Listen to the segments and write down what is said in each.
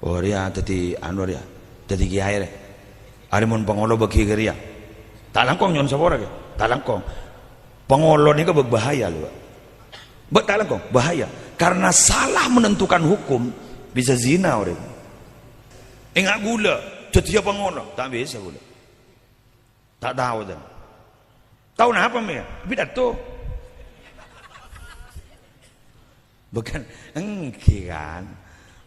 Oh dia tadi anu dia, tadi kiai deh. Ari mun pangolo bagi geria. Tak langkong nyon sabora ke? Tak langkong. Pangolo ni ke berbahaya lu. Tak langkong, bahaya. Karena salah menentukan hukum bisa zina orang. Enggak gula, jadi pangolo, tak bisa gula. Tak tahu dah. Tahu apa mereka? Pidato. Bukan engkiran.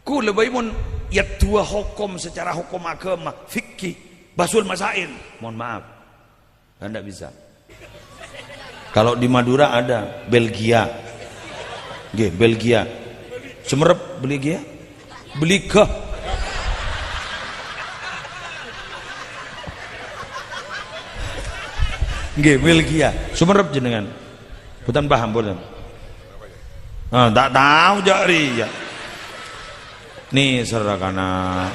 Ku lebih mun ya dua hukum secara hukum agama, fikih, basul masail. Mohon maaf. Anda bisa. Kalau di Madura ada Belgia. Nggih, Belgia. Semerep Belgia? Belika. Nggih, Belgia. Semerep jenengan. Bukan paham boten. Ah, tak tahu jari ya. Nih serakana.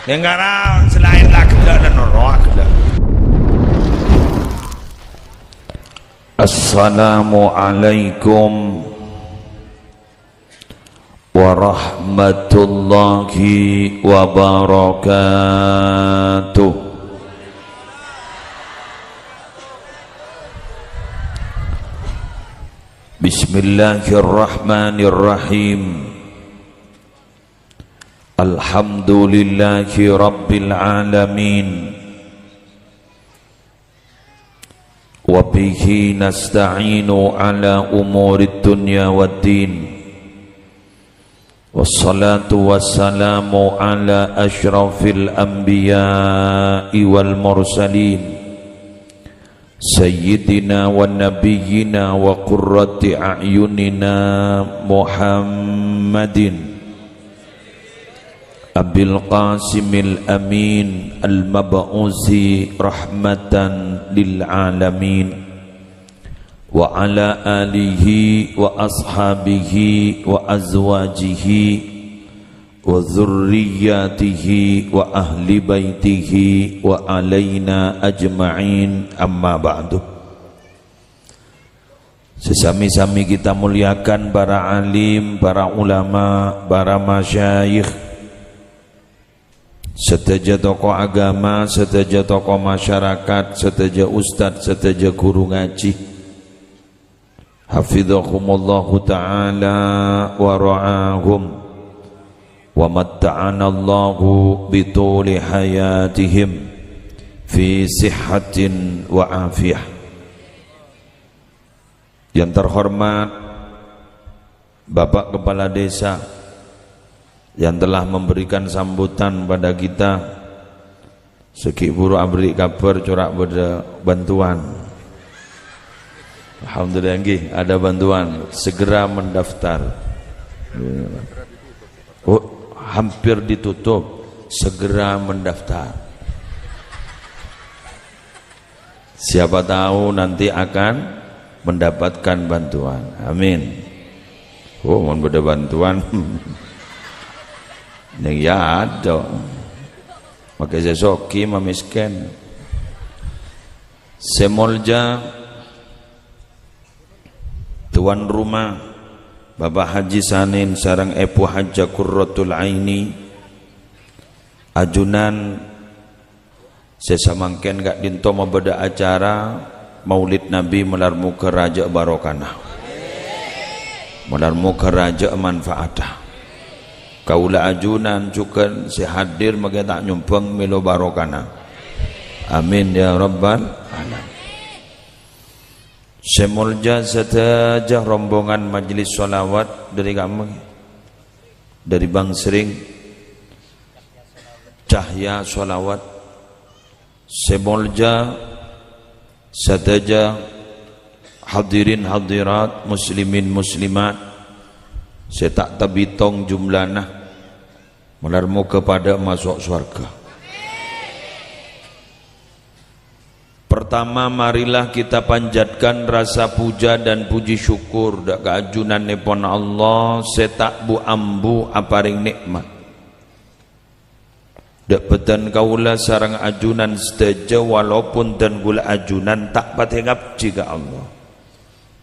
Yang karena selain lakda dan roakda. Assalamualaikum warahmatullahi wabarakatuh. Bismillahirrahmanirrahim. Alhamdulillahi rabbil alamin. Wa bihi nasta'inu ala umurid dunya waddin. Wassalatu wassalamu ala asyrafil anbiya'i wal mursalin. Sayyidina wa nabiyyina wa qurrati a'yunina Muhammadin Abil Qasimil Amin Al-Mab'usi rahmatan lil alamin wa ala alihi wa ashabihi wa azwajihi wa dzurriyyatihi wa ahli baitihi wa alaina ajma'in, amma ba'du. Sesami-sami kita muliakan para alim, para ulama, para masyayikh, seteja tokoh agama, seteja tokoh masyarakat, seteja ustadz, seteja guru ngaji. Hafidhahumullahu ta'ala wa ra'ahum wa matta'ana Allahu bituli hayatihim fi sihhatin wa afiyah. Yang terhormat Bapak Kepala Desa yang telah memberikan sambutan pada kita, seki buru abri kabar corak pada bantuan. Alhamdulillah nggih ada bantuan, segera mendaftar. Oh, hampir ditutup, segera mendaftar. Siapa tahu nanti akan mendapatkan bantuan. Amin. Oh, mohon beda bantuan. Nih ya ada. Maka saya soki mamisken. Semolja tuan rumah Bapak Haji Sanin sarang Epu Hajja Qurratul Aini ajunan sesamangken gak dinto mabeda acara Maulid Nabi melarmu ke Raja Barokana, melarmu ke Raja Manfaatah. Kaula ajunan cukan sehadir maka tak nyumpeng milo Barokana. Amin ya rabbal alamin. Semolja saja rombongan majelis sholawat dari kamu, dari Bang Sering, Cahya Sholawat. Semolja saja hadirin hadirat, muslimin muslimat, saya tak tabitong jumlahnya, melarmu kepada masuk surga. Pertama, marilah kita panjatkan rasa puja dan puji syukur dak keajunan nepon Allah setak bu ambu aparing nikmat. Dak beten kaula sarang ajunan seteja walaupun dan gula ajunan tak patengap jika Allah.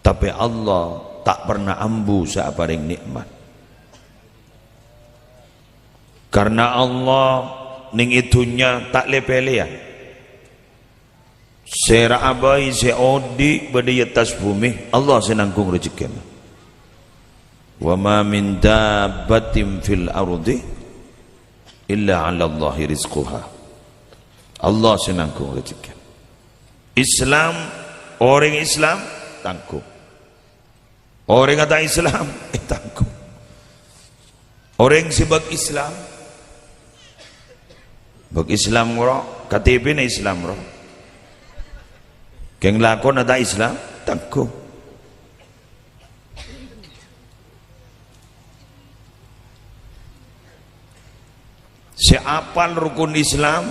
Tapi Allah tak pernah ambu sa aparing nikmat. Karena Allah ning itunya tak lepele ya. Sera abai se odi badi atas bumi Allah senangkung rezeki. Wa ma min dabbatin fil ardi illa 'ala Allahi rizquha. Allah senangkung rezeki. Islam, orang Islam tangguh. Orang kata Islam tangguh. Orang sebab Islam bag Islam ro KTP na Islam ro. Keng lakon ada Islam tangguh. Siapal rukun Islam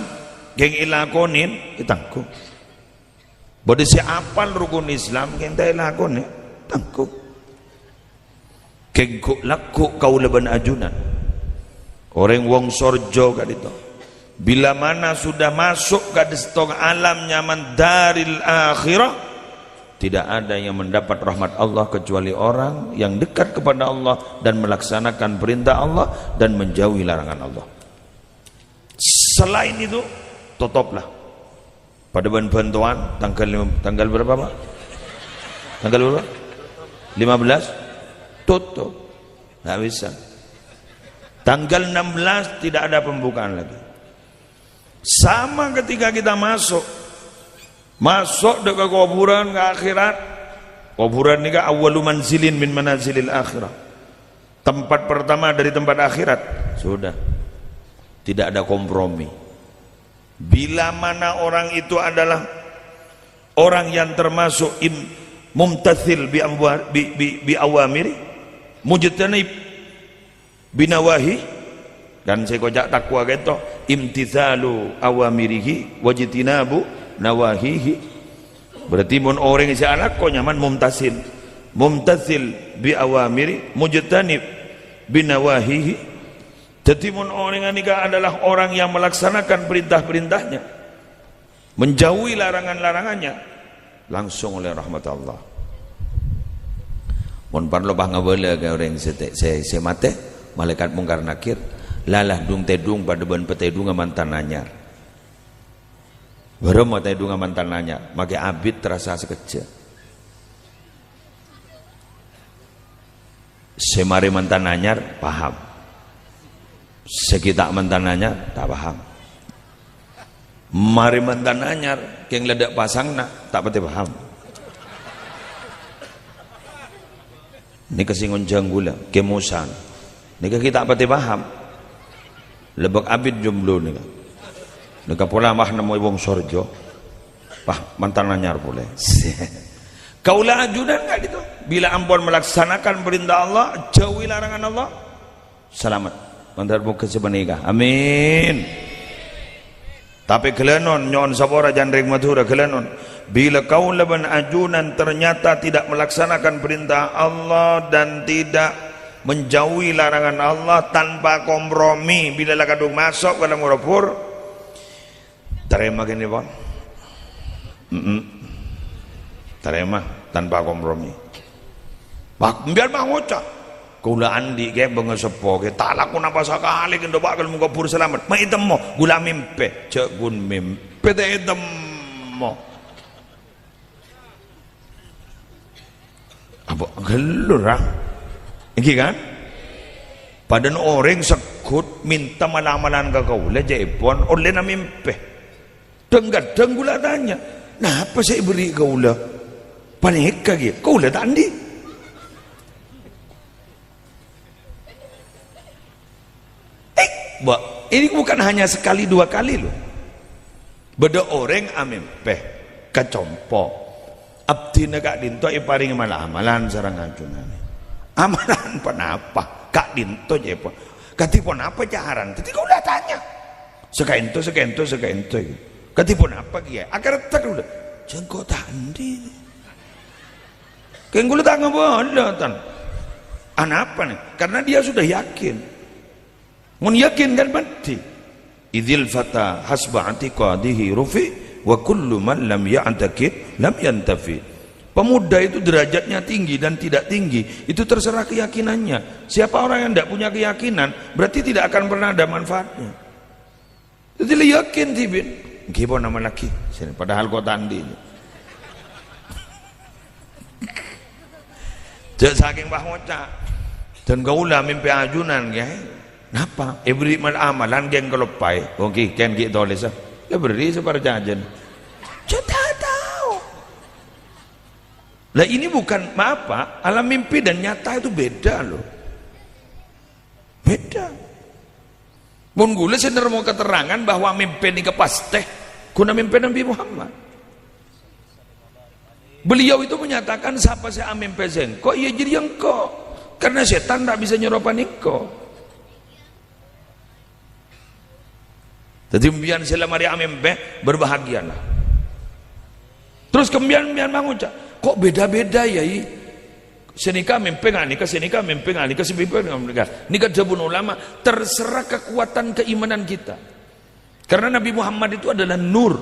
keng ilakonin tangguh. Bodi siapal rukun Islam keng ta ilakonin tangguh. Keng laku kau leban ajunan. Orang wong sorjo kat itu. Bila mana sudah masuk ke setong alam nyaman daril akhirah, tidak ada yang mendapat rahmat Allah kecuali orang yang dekat kepada Allah dan melaksanakan perintah Allah dan menjauhi larangan Allah. Selain itu, tutuplah. Pada bantuan tanggal berapa Pak? Tanggal berapa? 15? Tutup. Tidak bisa. Tanggal 16 tidak ada pembukaan lagi. Sama ketika kita masuk dekat kuburan ke akhirat. Kuburan ini awwalu manzilin min manazilil akhirah. Tempat pertama dari tempat akhirat. Sudah. Tidak ada kompromi. Bila mana orang itu adalah orang yang termasuk mumtathil bi awamiri, mujtanib binawahi, dan saya kocak takwa gitu, imtithalu awamirihi wajtinabu nawahihi. Berarti mun orang yang anak kok nyaman mumtathil bi awamiri mujtanib binawahihi. Jadi mun orang ini adalah orang yang melaksanakan perintah-perintahnya, menjauhi larangan-larangannya, langsung oleh rahmat Allah. Mun parlo bah ngabala ke orang se mate malaikat mungkar nakir lalah dung tedung pada ban petedung mantan anyar. Baru mau tedung mantan anyar, make abid terasa sekecil. Semari mantan anyar paham. Sekitar mantan anyar tak paham. Mari mantan anyar keng ledak pasangna tak pati paham. Ini kesingon janggula kemusan. Nika kita pati paham. Lebak abid jomblo nika. Nika pula mah nemu wong sorjo. Pah mantan anyar pula. Kaulah ajudan enggak gitu. Bila ampun melaksanakan perintah Allah, jauhi larangan Allah, selamat. Mantar buka sebenika. Amin. Tapi kelenon nyon sabora jandring madura kelenon. Bila kau leban ajunan ternyata tidak melaksanakan perintah Allah dan tidak menjauhi larangan Allah tanpa kompromi, bila kadung masuk ke dalam rapor, terima gini Pak. Terima tanpa kompromi. Pak biar bang ucap. Kula andi ke bengesepo ke tak laku napa sakali kendo bakal muka pur selamat. Ma item mo gula mimpe, cek gun mimpe te item mo. Apa gelur ah? Iki kan? Padan orang sekut minta malamalan ke kaula jepon oleh na mimpe. Denggadeng gula tanya, nah apa saya beri kaula? Panik kaki, kaula tak andi. Ini bukan hanya sekali dua kali loh. Beda orang amin peh kacompo abdi kak dinto iparing amalan sarang ajunan. Amalan penapa kak dinto jepon katipon apa jaran tadi kau udah tanya sekento katipon apa kia akar tak udah jengko tandi kenggulu tak ngebodoh tan anak apa nih karena dia sudah yakin. Mun yakin kan mati. Idzil fata hasba atiqadihi rufi wa kullu man lam ya'taqid lam yantafi. Pemuda itu derajatnya tinggi dan tidak tinggi, itu terserah keyakinannya. Siapa orang yang tidak punya keyakinan, berarti tidak akan pernah ada manfaatnya. Jadi yakin tibin, gimana nama laki, padahal kau tandi. Jadi saking bahmoca, dan kaulah mimpi ajunan, ya. Napa? Beri mal amalan geng kelopai, oke, kan gitu oleh sah. Ya beri seperjajan. Kita tahu. Lah ini bukan apa? Alam mimpi dan nyata itu beda loh. Beda. Mun gula sender mau keterangan bahwa mimpi ini kepasteh guna mimpi Nabi Muhammad. Beliau itu menyatakan siapa saya mimpi zengko, iya jadi engkau. Karena setan tak bisa nyeropan engkau. Jadi mbian selamari mimpi berbahagialah. Terus kemudian mengucap, kok beda-beda ya? Senika mimpi ngani, senika mimpi ngani, sebipa ngani. Nikah jabun ulama, terserah kekuatan keimanan kita. Karena Nabi Muhammad itu adalah nur,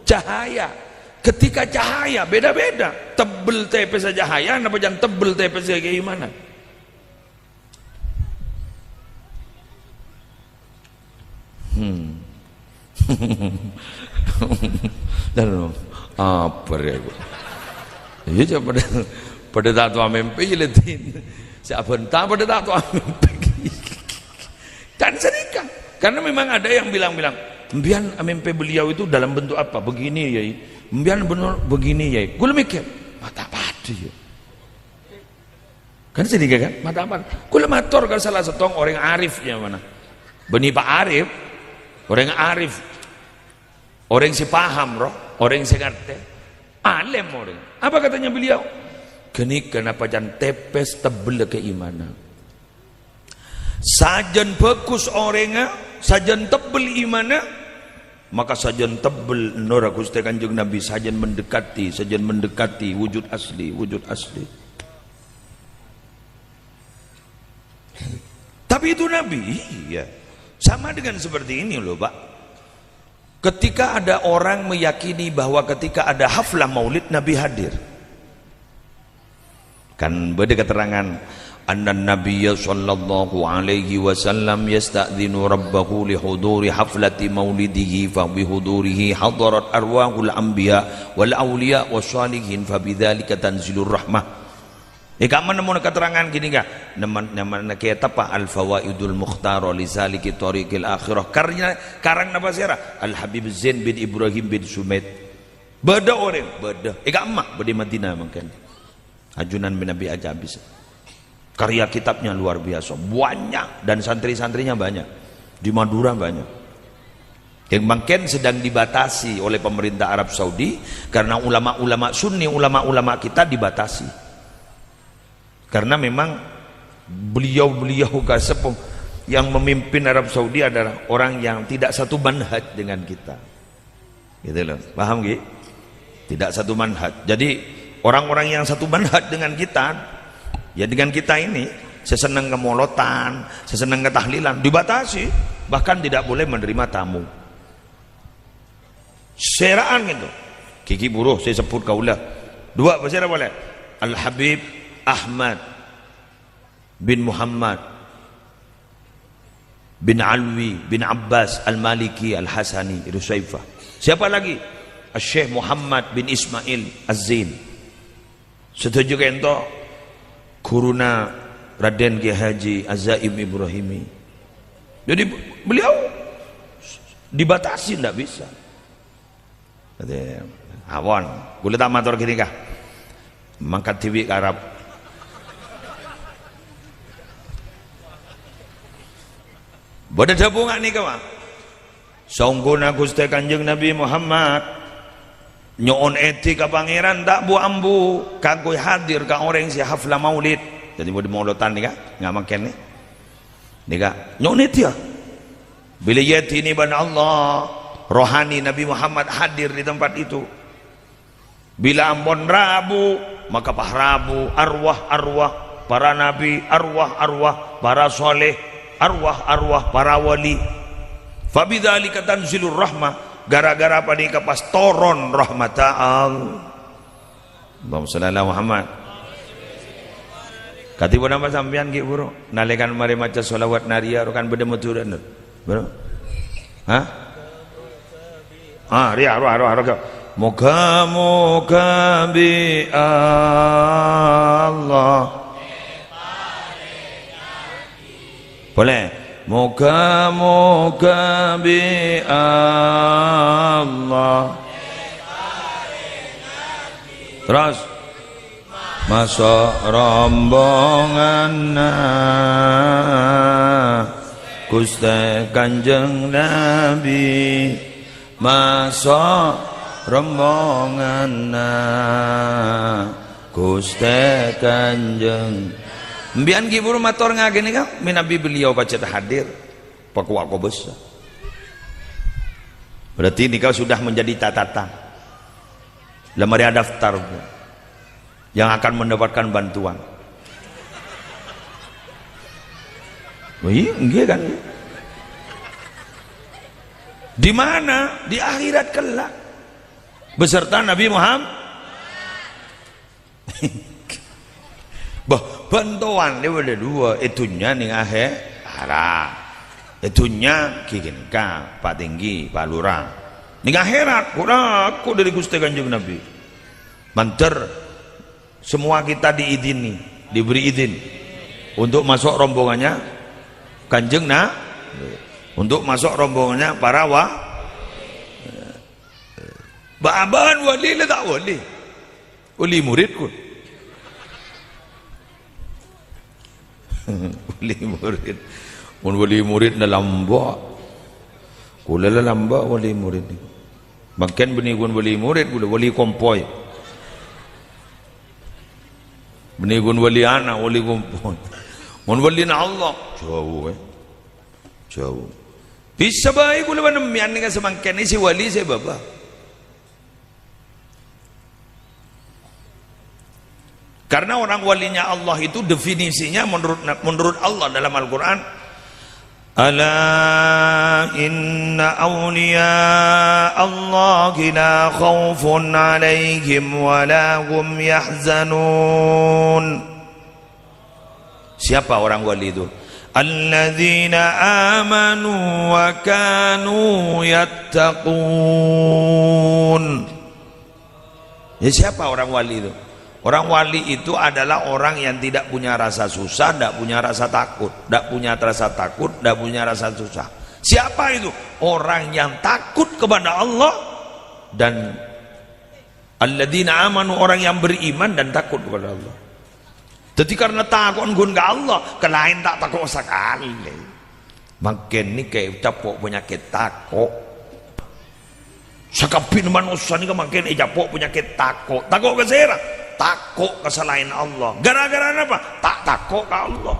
cahaya. Ketika cahaya beda-beda, tebel tepes saja cahaya, apa jangan tebel tepes saja keimanan. Dan apa ya? Iya pada tato mimpi jeletin. Siapa entah pada tato mimpi. Kan sedikit. Karena memang ada yang bilang-bilang, "Mbian mimpi beliau itu dalam bentuk apa? Begini ya. Mbian benar begini ya." Gue mikir, mata padi ya. Kan sedikit kan? Mata apa? Gue matur kan salah satu orang arif yang mana? Beni Pak Arif, orang arif, orang si paham roh, orang si ngerti, alim orang. Apa katanya beliau? Geni kenapa jangan tepes tebel keimanan. Sajan bagus orangnya, sajan tebel imannya, maka sajan tebel nora Gusti Kanjeng Nabi, sajan mendekati wujud asli, wujud asli. Tapi itu Nabi, iya. Sama dengan seperti ini loh Pak. Ketika ada orang meyakini bahwa ketika ada haflah maulid Nabi hadir. Kan beda keterangan anna nabiyya sallallahu alaihi wasallam yasta'dhinu rabbahu li huduri haflati maulidihi fa bi hudurihi hadarat arwahul anbiya wal awliya wassalihin fa bidzalika tanzilur rahmah. Kamu nemu keterangan gini enggak? Nama kita apa? Al-Fawaidul Mukhtar li Saliki Thariqil Akhirah. Karang napa sira? Al-Habib Zain bin Ibrahim bin Sumaid. Beda orang, beda. Emak beda Madinah mungkin. Ajunan bin Nabi aja habis. Karya kitabnya luar biasa, banyak dan santri-santrinya banyak. Di Madura banyak. Yang mungkin sedang dibatasi oleh pemerintah Arab Saudi karena ulama-ulama Sunni, ulama-ulama kita dibatasi. Karena memang beliau-beliau kasep yang memimpin Arab Saudi adalah orang yang tidak satu manhaj dengan kita. Gitu loh. Paham nggih? Tidak satu manhaj. Jadi orang-orang yang satu manhaj dengan kita, ya dengan kita ini, sesenang kemolotan, sesenang ketahlilan, dibatasi, bahkan tidak boleh menerima tamu. Seraan gitu. Kiki buruh saya sebut kaulah. Dua bahasa boleh. Al-Habib Ahmad bin Muhammad bin Alwi bin Abbas Al-Maliki Al-Hasani Rusaifah. Siapa lagi? Syekh Muhammad bin Ismail Az-Zain. Setuju ento guruna Raden Ki Haji Azaim Ibrahimi. Jadi beliau dibatasi, tidak bisa. Awon, boleh tak matur gini kah? Mangkat TV Arab. Bodoh jabungan nih kawan. Songkuna Gusti Kanjeng Nabi Muhammad nyoon eti ka pangeran tak bu ambu kagoi hadir ka orang si haflah maulid. Jadi mau dimaulotan nih kah? Nggak makan nih. Nih kah? Nyoon eti ya. Bila yati ini ban Allah rohani Nabi Muhammad hadir di tempat itu. Bila ambon Rabu maka pahrabu arwah-arwah para nabi, arwah-arwah para soleh, arwah-arwah para wali. Fabidzalika tanzilur rahmah, gara-gara apa nih kapas toron rahmatan. Allahumma shalli ala Muhammad. Katiba nama sampean ki bro, nalekan mari maca sholawat naria kan beda meturan bro. Hah? Ria moga bi Allah. Boleh? Moga bi Allah. Terus masuk rombongan Gusti Kanjeng Nabi, masuk rombongan Gusti Kanjeng. Mbian ki buru matur ngagene ka minabi beliau baca hadir pakwa ko besar. Berarti ini kau sudah menjadi catatan. Lemari daftar yang akan mendapatkan bantuan. Oh iya, enggak kan? Di mana? Di akhirat kelak. Beserta Nabi Muhammad. Bah, bantuan dia ada dua. Itunya nih akhirat. Itunya kikin ka Pak Tinggi, Pak Lurah. Nih akhirat, aku dari Gusti Kanjeng Nabi. Manter semua kita diizini, diberi izin untuk masuk rombongannya Kanjeng untuk masuk rombongannya para Ba'aban wali lah tak wali. Wali muridku. Wali murid. Mun wali murid na lamba. Kula la lamba wali murid ni. Makin beni gun wali murid kula wali kompoi. Beni gun wali anak wali kompoi. Mun wali na Allah jauh jauh. Bisa baik kula panemian ni semangken ni si wali saya baba. Karena orang walinya Allah itu definisinya menurut Allah dalam Al-Quran, ala inna awliya Allahi la khawfun alaihim wa la hum yahzanun. Siapa orang wali itu? Alladzina amanu wa kanu yattaqun. Ya, siapa orang wali itu? Orang wali itu adalah orang yang tidak punya rasa susah, tidak punya rasa takut, tidak punya rasa takut, tidak punya rasa susah. Siapa itu? Orang yang takut kepada Allah dan alladzina amanu, orang yang beriman dan takut kepada Allah. Jadi karena takut gun ke Allah, ke lain tak takut sekali. Makin ni kayak capok penyakit takut. Sakapin manusia ni makin capok penyakit takut. Takut ke serang? Takut ke selain Allah. Gara-gara apa? Tak takut ke Allah.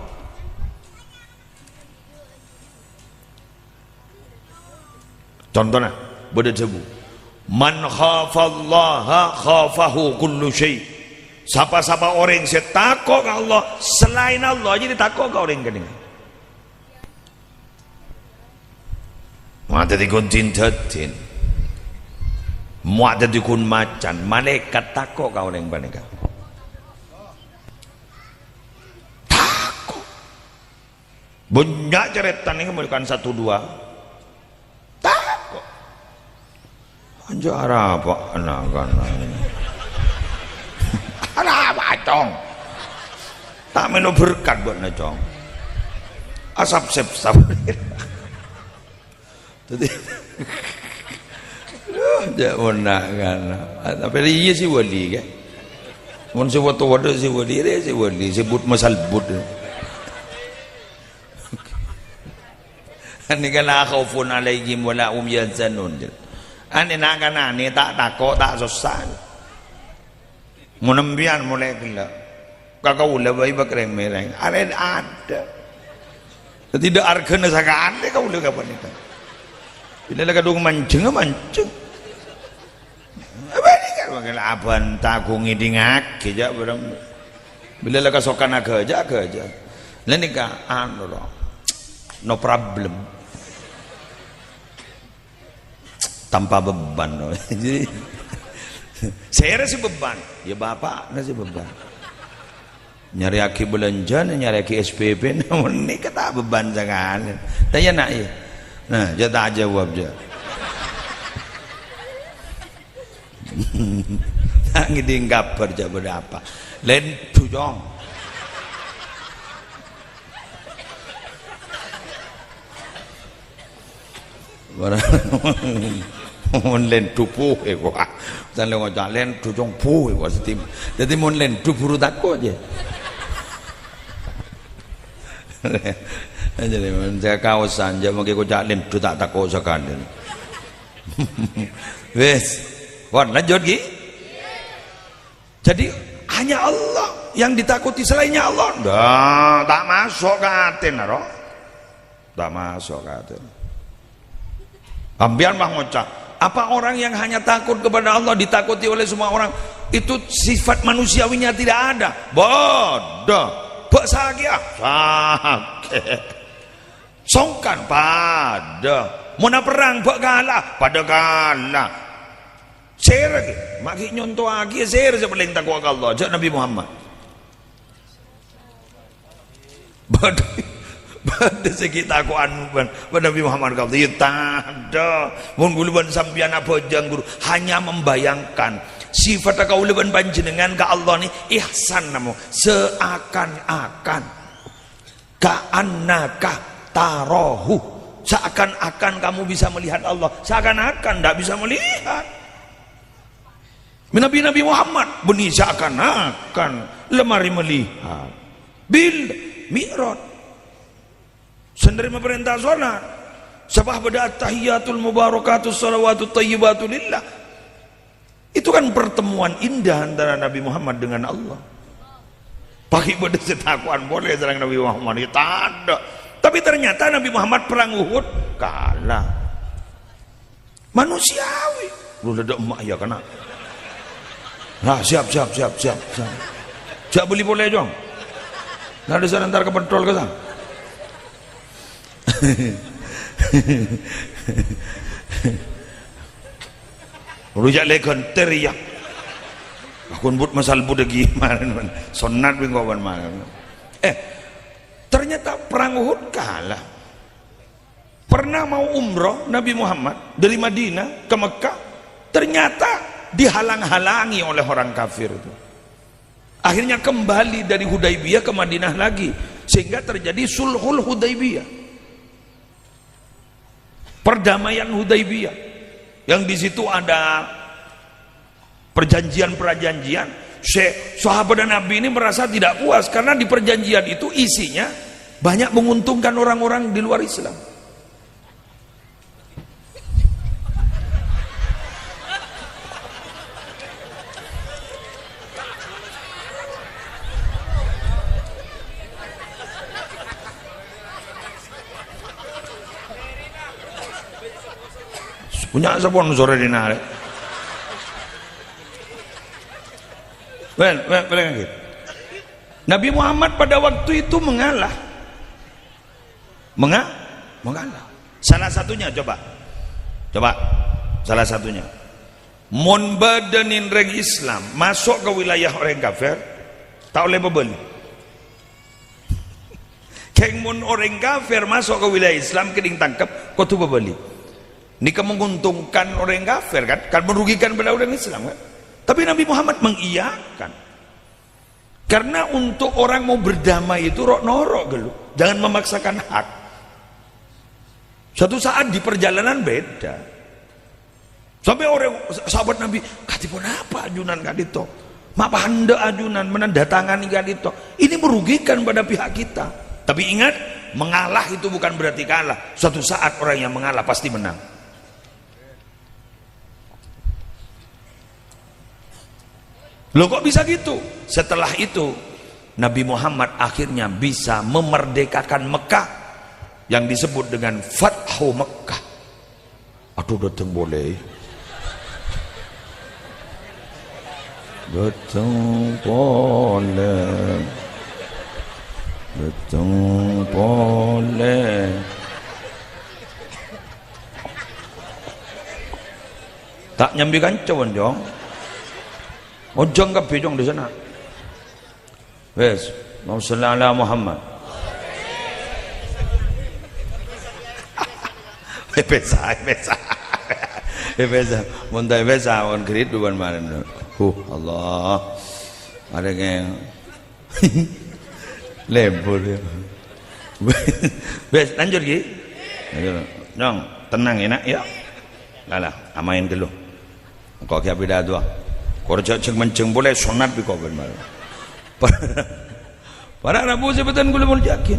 Contohnya beda jebu. Man khafallaha khafahu kullu syai. Siapa-siapa orang yang takut ke Allah selain Allah jadi takut ke orang gini. Mata dikun cintatin. Muat jadi kun macan, malaikat takut kau orang banyak. Takut. Banyak cerita ni bukan satu dua. Takut. Anjar apa anak-anak ini? Apa cong? Tak menu berkat buat cong. Asap sep. Jadi. Jangan kan, tapi dia si wali kan, mun si wato si wali dia si wali sebut masalbut. Ani kala khaufun alaihim wala hum yahzanun. Ani nak kana ni tak takut tak susah. Munembian mulai gila. Kakau lebih bakreng mereng. Ada. Tidak argana sakaan dia kau lega panika. Bila lega dong mancing. Aban tagungi dingak aja barang bila laka sokan aja lain ka no problem tanpa beban jadi Saya rasa beban. Ya bapak rasa beban. Nyari aki belanja, nyari aki SPP, namun ini kata beban jangan. Tanya nak ya. Nah, jatah aja jawab je. Tak ngidinggap kerja berapa. Len tujong. Mun len tupuh kok. San lo ngajak len tujong puh kok setim. Dadi mun len tupuru takut je. Jadi saya kawasan je mungkin kau jalin tu tak takut sekali. Wes, wan lanjut lagi. Jadi hanya Allah yang ditakuti, selainnya Allah dah tak masuk ke hati naro, tak masuk ke hati. Ambian bang ngocak. Apa orang yang hanya takut kepada Allah ditakuti oleh semua orang? Itu sifat manusiawinya tidak ada. Bodoh. Bersahagia sakit, songkan pada mana perang buat kalah pada kalah. Share lagi maki nyontoh lagi share paling takwa Allah jak Nabi Muhammad pada segi takwaan pada Nabi Muhammad kau dia tak ada mun guluban sampian apa jang guru hanya membayangkan sifat kauluban panjenengan ke Allah ni ihsan namo seakan-akan ka'annaka tarahu, seakan-akan kamu bisa melihat Allah, seakan-akan tidak bisa melihat. Nabi Muhammad bunyi seakan-akan lemari melihat bil mi'raj senerima perintah salat sabah pada tahiyatul mubarakatus salawatut thayyibatu lillah. Itu kan pertemuan indah antara Nabi Muhammad dengan Allah. Pakai beda setakuan boleh serang Nabi Muhammad itu ada. Tapi ternyata Nabi Muhammad perang Uhud kalah. Manusiawi. Lu ada emak ya kena. Nah, siap. Siap beli boleh jom. Nah, ada sana ntar ke petrol ke sana. Rujak lekon teriak. Aku but masal budak gimana? Sonat bingkawan mana? Ternyata perang Uhud kalah. Pernah mau umroh Nabi Muhammad dari Madinah ke Mekah, ternyata dihalang-halangi oleh orang kafir itu. Akhirnya kembali dari Hudaibiyah ke Madinah lagi, sehingga terjadi Sulhul Hudaibiyah, perdamaian Hudaibiyah. Yang di situ ada perjanjian, sahabat dan Nabi ini merasa tidak puas karena di perjanjian itu isinya banyak menguntungkan orang-orang di luar Islam. Punya sponsor di nare. Nabi Muhammad pada waktu itu mengalah. Mengalah. Salah satunya coba. Salah satunya. Mun badanin reg Islam masuk ke wilayah orang kafir, tak boleh membeli. Keng mun orang kafir masuk ke wilayah Islam keding tangkap, kau tu membeli. Ini menguntungkan orang kafir kan merugikan pada orang Islam kan. Tapi Nabi Muhammad mengiyakan. Karena untuk orang mau berdamai itu norok gelu, jangan memaksakan hak. Suatu saat di perjalanan beda. Sampai orang sahabat Nabi, katipun apa ajunan kadito? Mapa hendak ajunan menandatangani kadito? Ini merugikan pada pihak kita. Tapi ingat, mengalah itu bukan berarti kalah. Suatu saat orang yang mengalah pasti menang. Loh kok bisa gitu? Setelah itu Nabi Muhammad akhirnya bisa memerdekakan Mekah yang disebut dengan Fathu Mekah. Aduh datang boleh. Datang boleh. Datang boleh. Tak nyambi kancauan jong. Ojong ke bejong di sana. Wes, mau ala Muhammad. Pesa. Pesa. Montai pesa on kredit duan mana. Allah. Ada yang lembur ya. Wes, lanjut Ki. Nong, tenang enak ya. Lala, amain dulu. Kau kaya beda dua. Korja ceng menceng boleh sunat bi kau benar. Para Rabu sebutan gue mau yakin.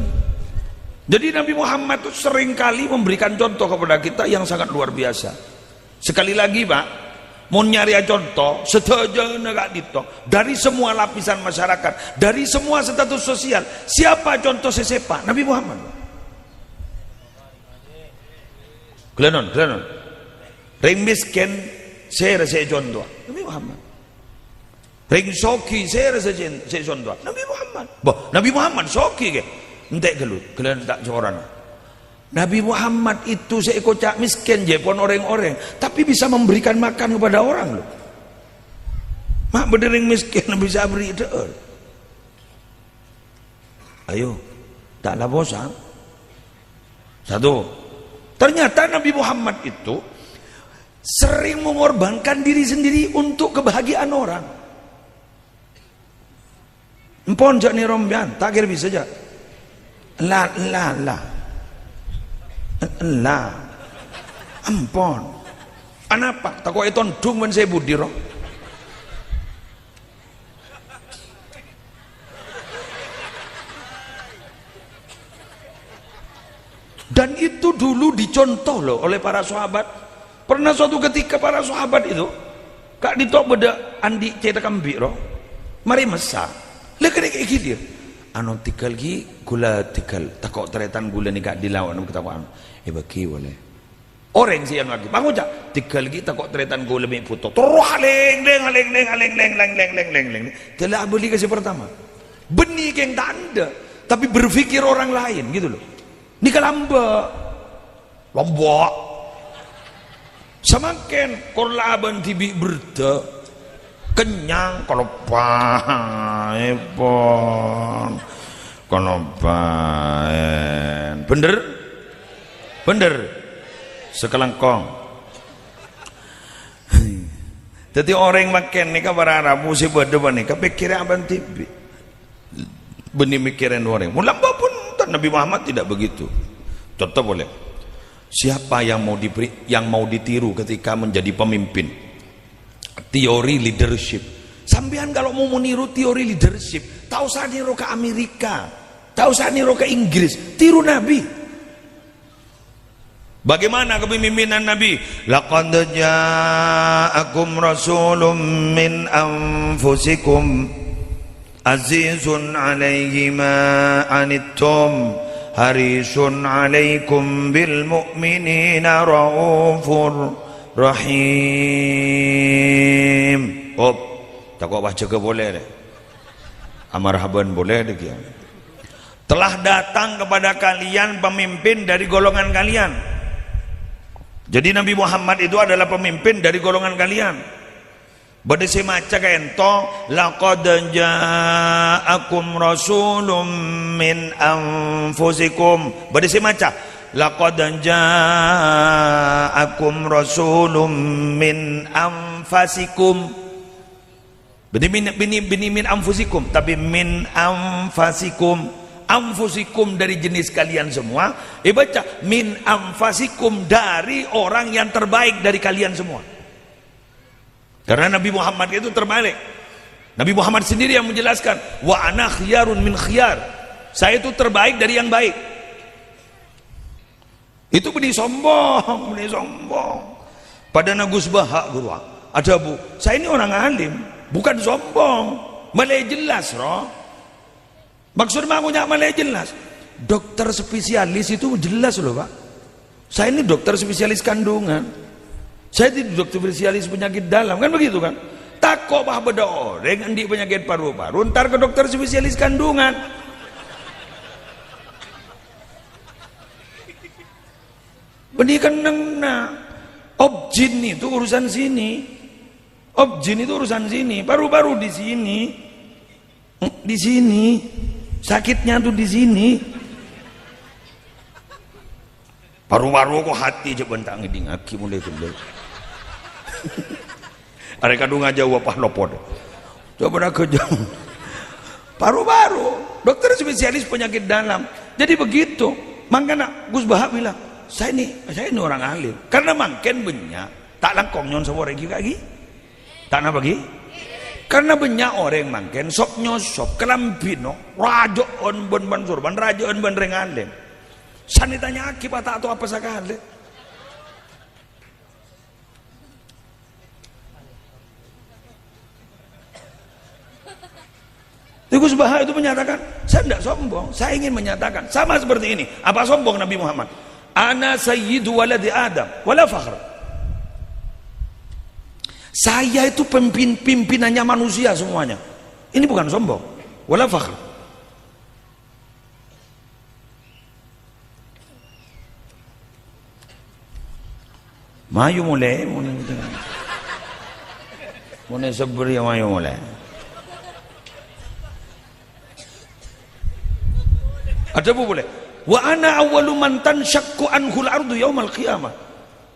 Jadi Nabi Muhammad itu sering kali memberikan contoh kepada kita yang sangat luar biasa. Sekali lagi Pak, mau nyari contoh, setuju negak ditok dari semua lapisan masyarakat, dari semua status sosial. Siapa contoh sesepa? Nabi Muhammad. Glenon. Ring miskin, saya rasa contoh. Nabi Muhammad. Ring soki, saya rasa contoh. Nabi Muhammad. Nabi Muhammad soki ke? Entek gelut, kalian tak coran. Nabi Muhammad itu seekocak miskin jepon orang-orang, tapi bisa memberikan makan kepada orang loh. Mak berdering miskin bisa beri itu. Ayo, taklah bosan. Satu, ternyata Nabi Muhammad itu sering mengorbankan diri sendiri untuk kebahagiaan orang. Empon jak ni rombian, tak kira bisa jak. Lah. Ampun. Anapa? Takut itu dung men saya budi roh. Dan itu dulu dicontoh loh oleh para sahabat. Pernah suatu ketika para sahabat itu kak ditok beda andi cetak kambing roh. Mari mesa. Lekere kayak gitu. Anu tikal gi gula tikal takok teretan gula ni kak dilawan kita kok bagi boleh orang sih yang lagi bangun cak tikal gi takok teretan gula mi puto terus haleng telah beli kasih pertama benih yang tak ada tapi berpikir orang lain gitu loh ni kalamba lombok semakin korlaban tibi berda kenyang kalau pahepon kalau baen bener sekelengkong jadi orang makan ni para Arab musib berdepan ni kepikiran abang tibi benih mikiran orang mulamba pun Nabi Muhammad tidak begitu. Contoh boleh siapa yang mau ditiru ketika menjadi pemimpin teori leadership. Sampean kalau mau meniru teori leadership, tak usah niru ke Amerika, tak usah niru ke Inggris, tiru Nabi. Bagaimana kepemimpinan Nabi? Laqad ja'akum rasulun min anfusikum azizun 'alaihi ma anittum harisun 'alaikum bil mu'minina raufur rahim. Tak kau baca ke boleh deh. Amarhaban boleh deh ya. Telah datang kepada kalian pemimpin dari golongan kalian. Jadi Nabi Muhammad itu adalah pemimpin dari golongan kalian. Badai maca ka ento laqad ja'akum rasulun min anfusikum. Badai maca laqad ja'akum rasulun min anfasikum. Bini min anfusikum, tapi min anfasikum. Anfusikum dari jenis kalian semua. Baca min anfasikum dari orang yang terbaik dari kalian semua. Karena Nabi Muhammad itu terbalik. Nabi Muhammad sendiri yang menjelaskan, wa ana khiyarun min khiyar. Saya itu terbaik dari yang baik. Itu benih sombong. Pada Nagus Bahak guru. Ada bu, saya ini orang alim, bukan sombong. Malai jelas roh. Maksudnya aku nyak malai jelas. Dokter spesialis itu jelas loh pak. Saya ini dokter spesialis kandungan. Saya tidak dokter spesialis penyakit dalam, kan begitu kan? Takut bah beda orang andi penyakit paru-paru, ntar ke dokter spesialis kandungan. Benih kan nengna. Objin itu urusan sini. Oh, jin itu urusan sini, baru-baru di sini. Di sini. Sakitnya tuh di sini. Paru-paru kok hati aja bentang ngiding aki mulai gede. Ada kadung aja wapah lopot. Coba nak kerja. Paru-paru. Dokter spesialis penyakit dalam. Jadi begitu. Makanya Gus Bahak bilang, saya ini orang alim. Karena makin banyak tak langkong nyon sawore lagi. Tak nak bagi? Karena banyak orang makin sok nyosop kelambino rajoon ben surban rajoon ben rengalim. Sani tanya akibat atau apa sekali. Gus Bahak itu menyatakan, saya tidak sombong, saya ingin menyatakan sama seperti ini. Apa sombong Nabi Muhammad? Ana sayyidu waladi Adam wala fakhr. Saya itu pimpinannya manusia semuanya. Ini bukan sombong, wala fakhr. Mayu mulai, mulai sabri mayu mulai. Ada apa boleh? Wa ana awwalu man tanshaqqu anhul ardu yaumal qiyamah.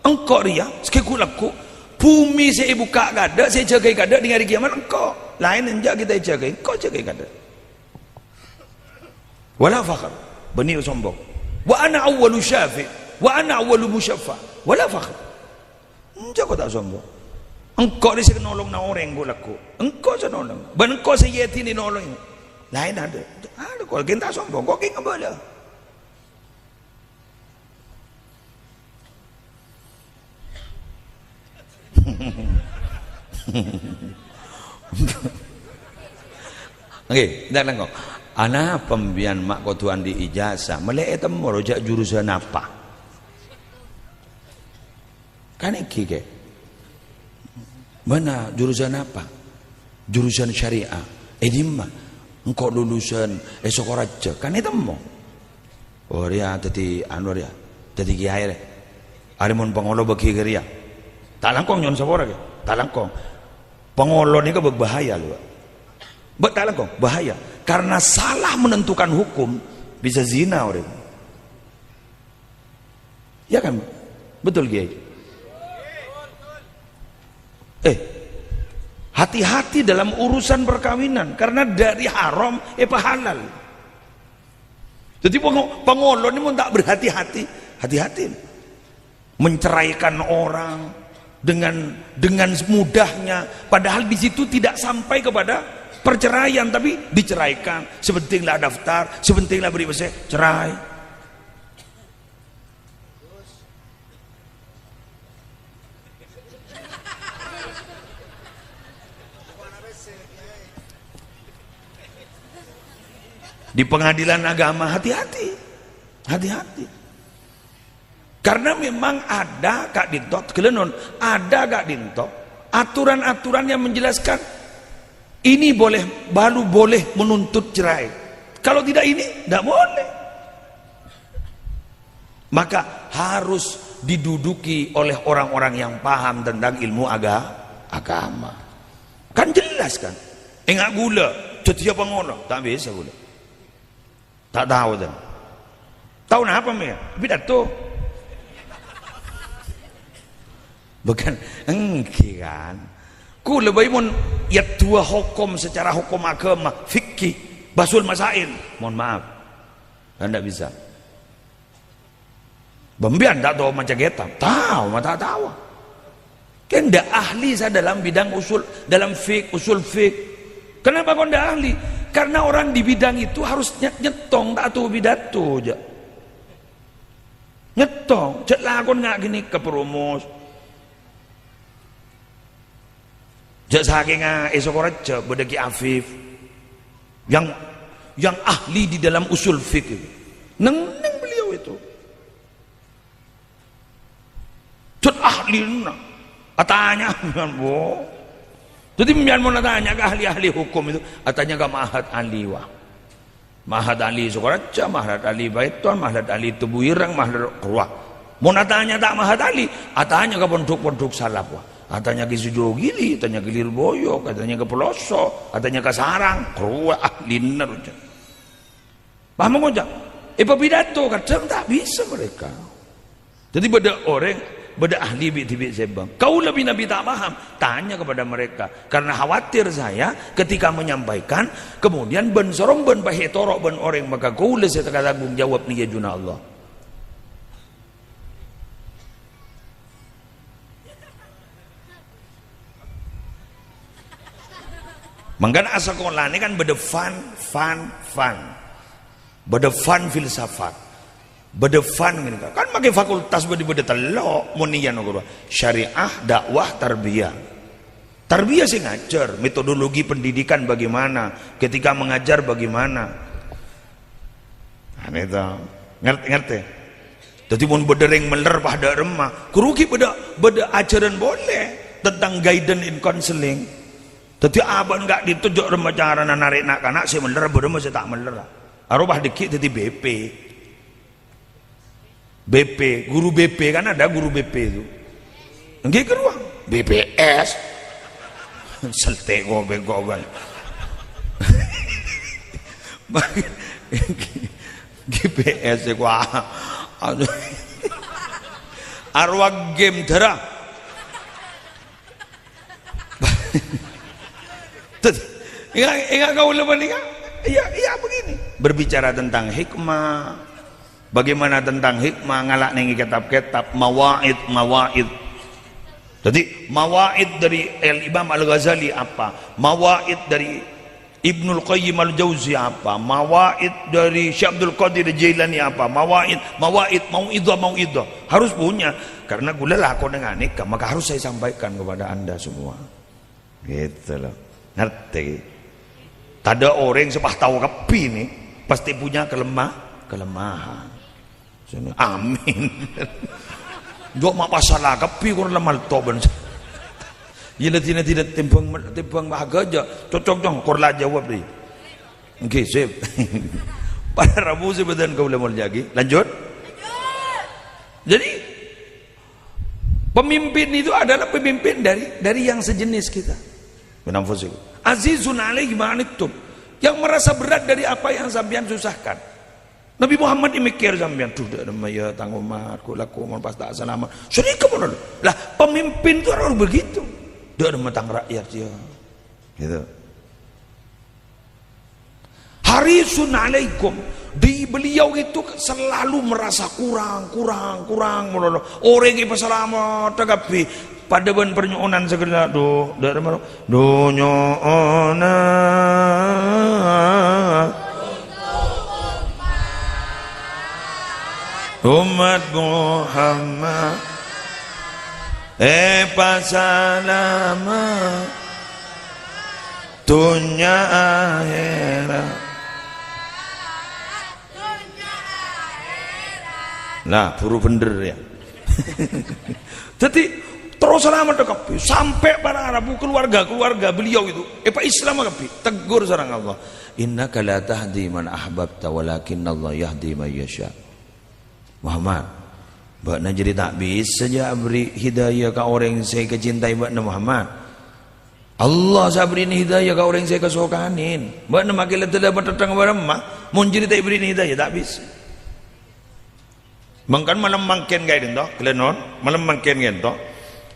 Engkau ria, sekekulaku bumi saya buka kada, saya jaga kada di hari kiamat engkau. Lain enjak kita jaga, engkau jaga kada. Wala fakhr, bani sombong. Wa ana awwalu syafi, wa ana awwalu musyaffa. Wala fakhr. Enjak kau tak sombong. Engkau ni saya nolong na orang gulaku. Engkau saya nolong. Ben engkau saya yeti ni nolong. Lain ada. Ada kalau kita sombong, kau kena bela. Okey, dah langkau. Ana pembian mak kau tuan di ijazah, melek temu rojak jurusan apa? Kan iki ke? Mana jurusan apa? Jurusan syariah. Edimma. Engkau lulusan esok raja kan itu mau oh dia tadi anu dia tadi kiai deh arimun pengolo bagi geria tak langkong nyon sabora ke tak langkong pengolo ni ke berbahaya lu tak langkong bahaya karena salah menentukan hukum bisa zina orang ya kan betul kiai hati-hati dalam urusan perkawinan karena dari haram halal. Jadi pengolon ini pun tak berhati-hati, hati-hati menceraikan orang dengan mudahnya, padahal di situ tidak sampai kepada perceraian tapi diceraikan, sepentinglah daftar, sepentinglah beri cerai. Di pengadilan agama hati-hati karena memang ada Kak Dintot kelenon ada Kak Dintot aturan-aturan yang menjelaskan ini baru boleh menuntut cerai, kalau tidak ini tidak boleh, maka harus diduduki oleh orang-orang yang paham tentang ilmu agama kan jelas kan enggak gula jadi apa ngono tak bisa gula. Tak tahu dah. Tahu nak apa mereka? Pidato. Bukan engki kan. Ku lebih mun ya dua hukum secara hukum agama, fikih, basul masail. Mohon maaf. Anda bisa. Bembian tak tahu macam kita. Tahu, tak tahu. Kan dah ahli saya dalam bidang usul, dalam usul fik. Kenapa kau dah ahli? Karena orang di bidang itu harus nyetong tak tahu pidato aja. Nyetong, cek lakon ngak gini ke promus. Cek saking esok raja bedaki Afif yang ahli di dalam usul fikih. Neng beliau itu. Cek ahli na. Atanya bo. Jadi biar mau tanya ke ahli-ahli hukum itu, atanya ke Mahat Ali wah. Mahat Ali Sukaraja, Mahat Ali Baiton, Mahat Ali Tubuirang, Mahat Ruah. Mau tanya tak Mahat Ali, atanya ke pondok-pondok salaf wah. Katanya ke Sujogili, katanya ke Lirboyo, katanya ke Pelosok, katanya ke Sarang, keruah liner. Paham nggak? Pidato kadang tak bisa mereka. Jadi beda orang, beda ahli bibit sebang. Kau lebih nabi tak paham, tanya kepada mereka. Karena khawatir saya ketika menyampaikan, kemudian ben sorong ben pahetorok ben orang, maka kau le saya tanggung jawab nih ya juna Allah. Mangkan sekolah ini kan beda fun. Beda fun filsafat. Beda fun gini kan pakai fakultas beda telok munian syariah, dakwah, tarbiyah. Tarbiyah sih ngajar, metodologi pendidikan bagaimana, ketika mengajar bagaimana. Aneh tau. Ngerti? Jadi mun bedereng meler pada remah, kuruki beda ajaran boleh tentang guidance in counseling. Tapi abang enggak ditunjuk remaja cara narik nak kanak saya meler berema saya tak meler. Arubah dikit jadi BP, guru BP kan ada guru BP itu. Nggih ke ruang BPS. Selte gobeng. GPS ku arwah game darah. Ingat kau lepas ni kan? Iya begini. Berbicara tentang hikmah, bagaimana tentang hikmah ngalak nengi kitab-kitab mawaid. Jadi mawaid dari Imam Al-Ghazali apa? Mawaid dari Ibnul Qayyim Al-Jauzi apa? Mawaid dari Syekh Abdul Qadir Jailani apa? Mawaid mau'idah. Harus punya. Karena gula lah kau dengan nikah, maka harus saya sampaikan kepada anda semua. Gitu loh. Ngerti? Tak ada orang yang sepah tahu kepi nih pasti punya kelemahan. Amin. Dok mak pasalah kepi kur lemah toben. Ia tidak timbang bahagia aja. Cocok dong kur lah jawab ni. Okey, sip. Pada Rabu sebenarnya kau boleh lagi. Lanjut. Jadi pemimpin itu adalah pemimpin dari yang sejenis kita. Benamfusiku. Azizun alaihi ma'anittum, yang merasa berat dari apa yang sampean susahkan. Nabi Muhammad mikir sampean tuh dak maya tanggung mat kulaku mun pas tak salamat. Sedih kemono. Lah pemimpin itu harus begitu. Dak matang rakyat dia. Gitu. Harisun alaikum, di beliau itu selalu merasa kurang. Orang yang selamat tapi pada ben pernyonan segera umat Muhammad pasalama dunia akhirat. Nah, buru bener ya. Jadi terus selamat dekapi sampai para Arabu keluarga beliau itu Pak Islam dekapi tegur sareng Allah, innaka la tahdi man ahbabta walakinna Allah yahdi man yasha. Muhammad bakna jadi tak bisa saja beri hidayah ke orang yang saya kecintai bakna Muhammad. Allah saya beri hidayah ke orang yang saya kesukanin. Bakna makin letak bertetang kepada mak mun jadi tak beri hidayah tak bisa. Mangkan malam mangken gaya itu, kelenon malam mangken gaya itu.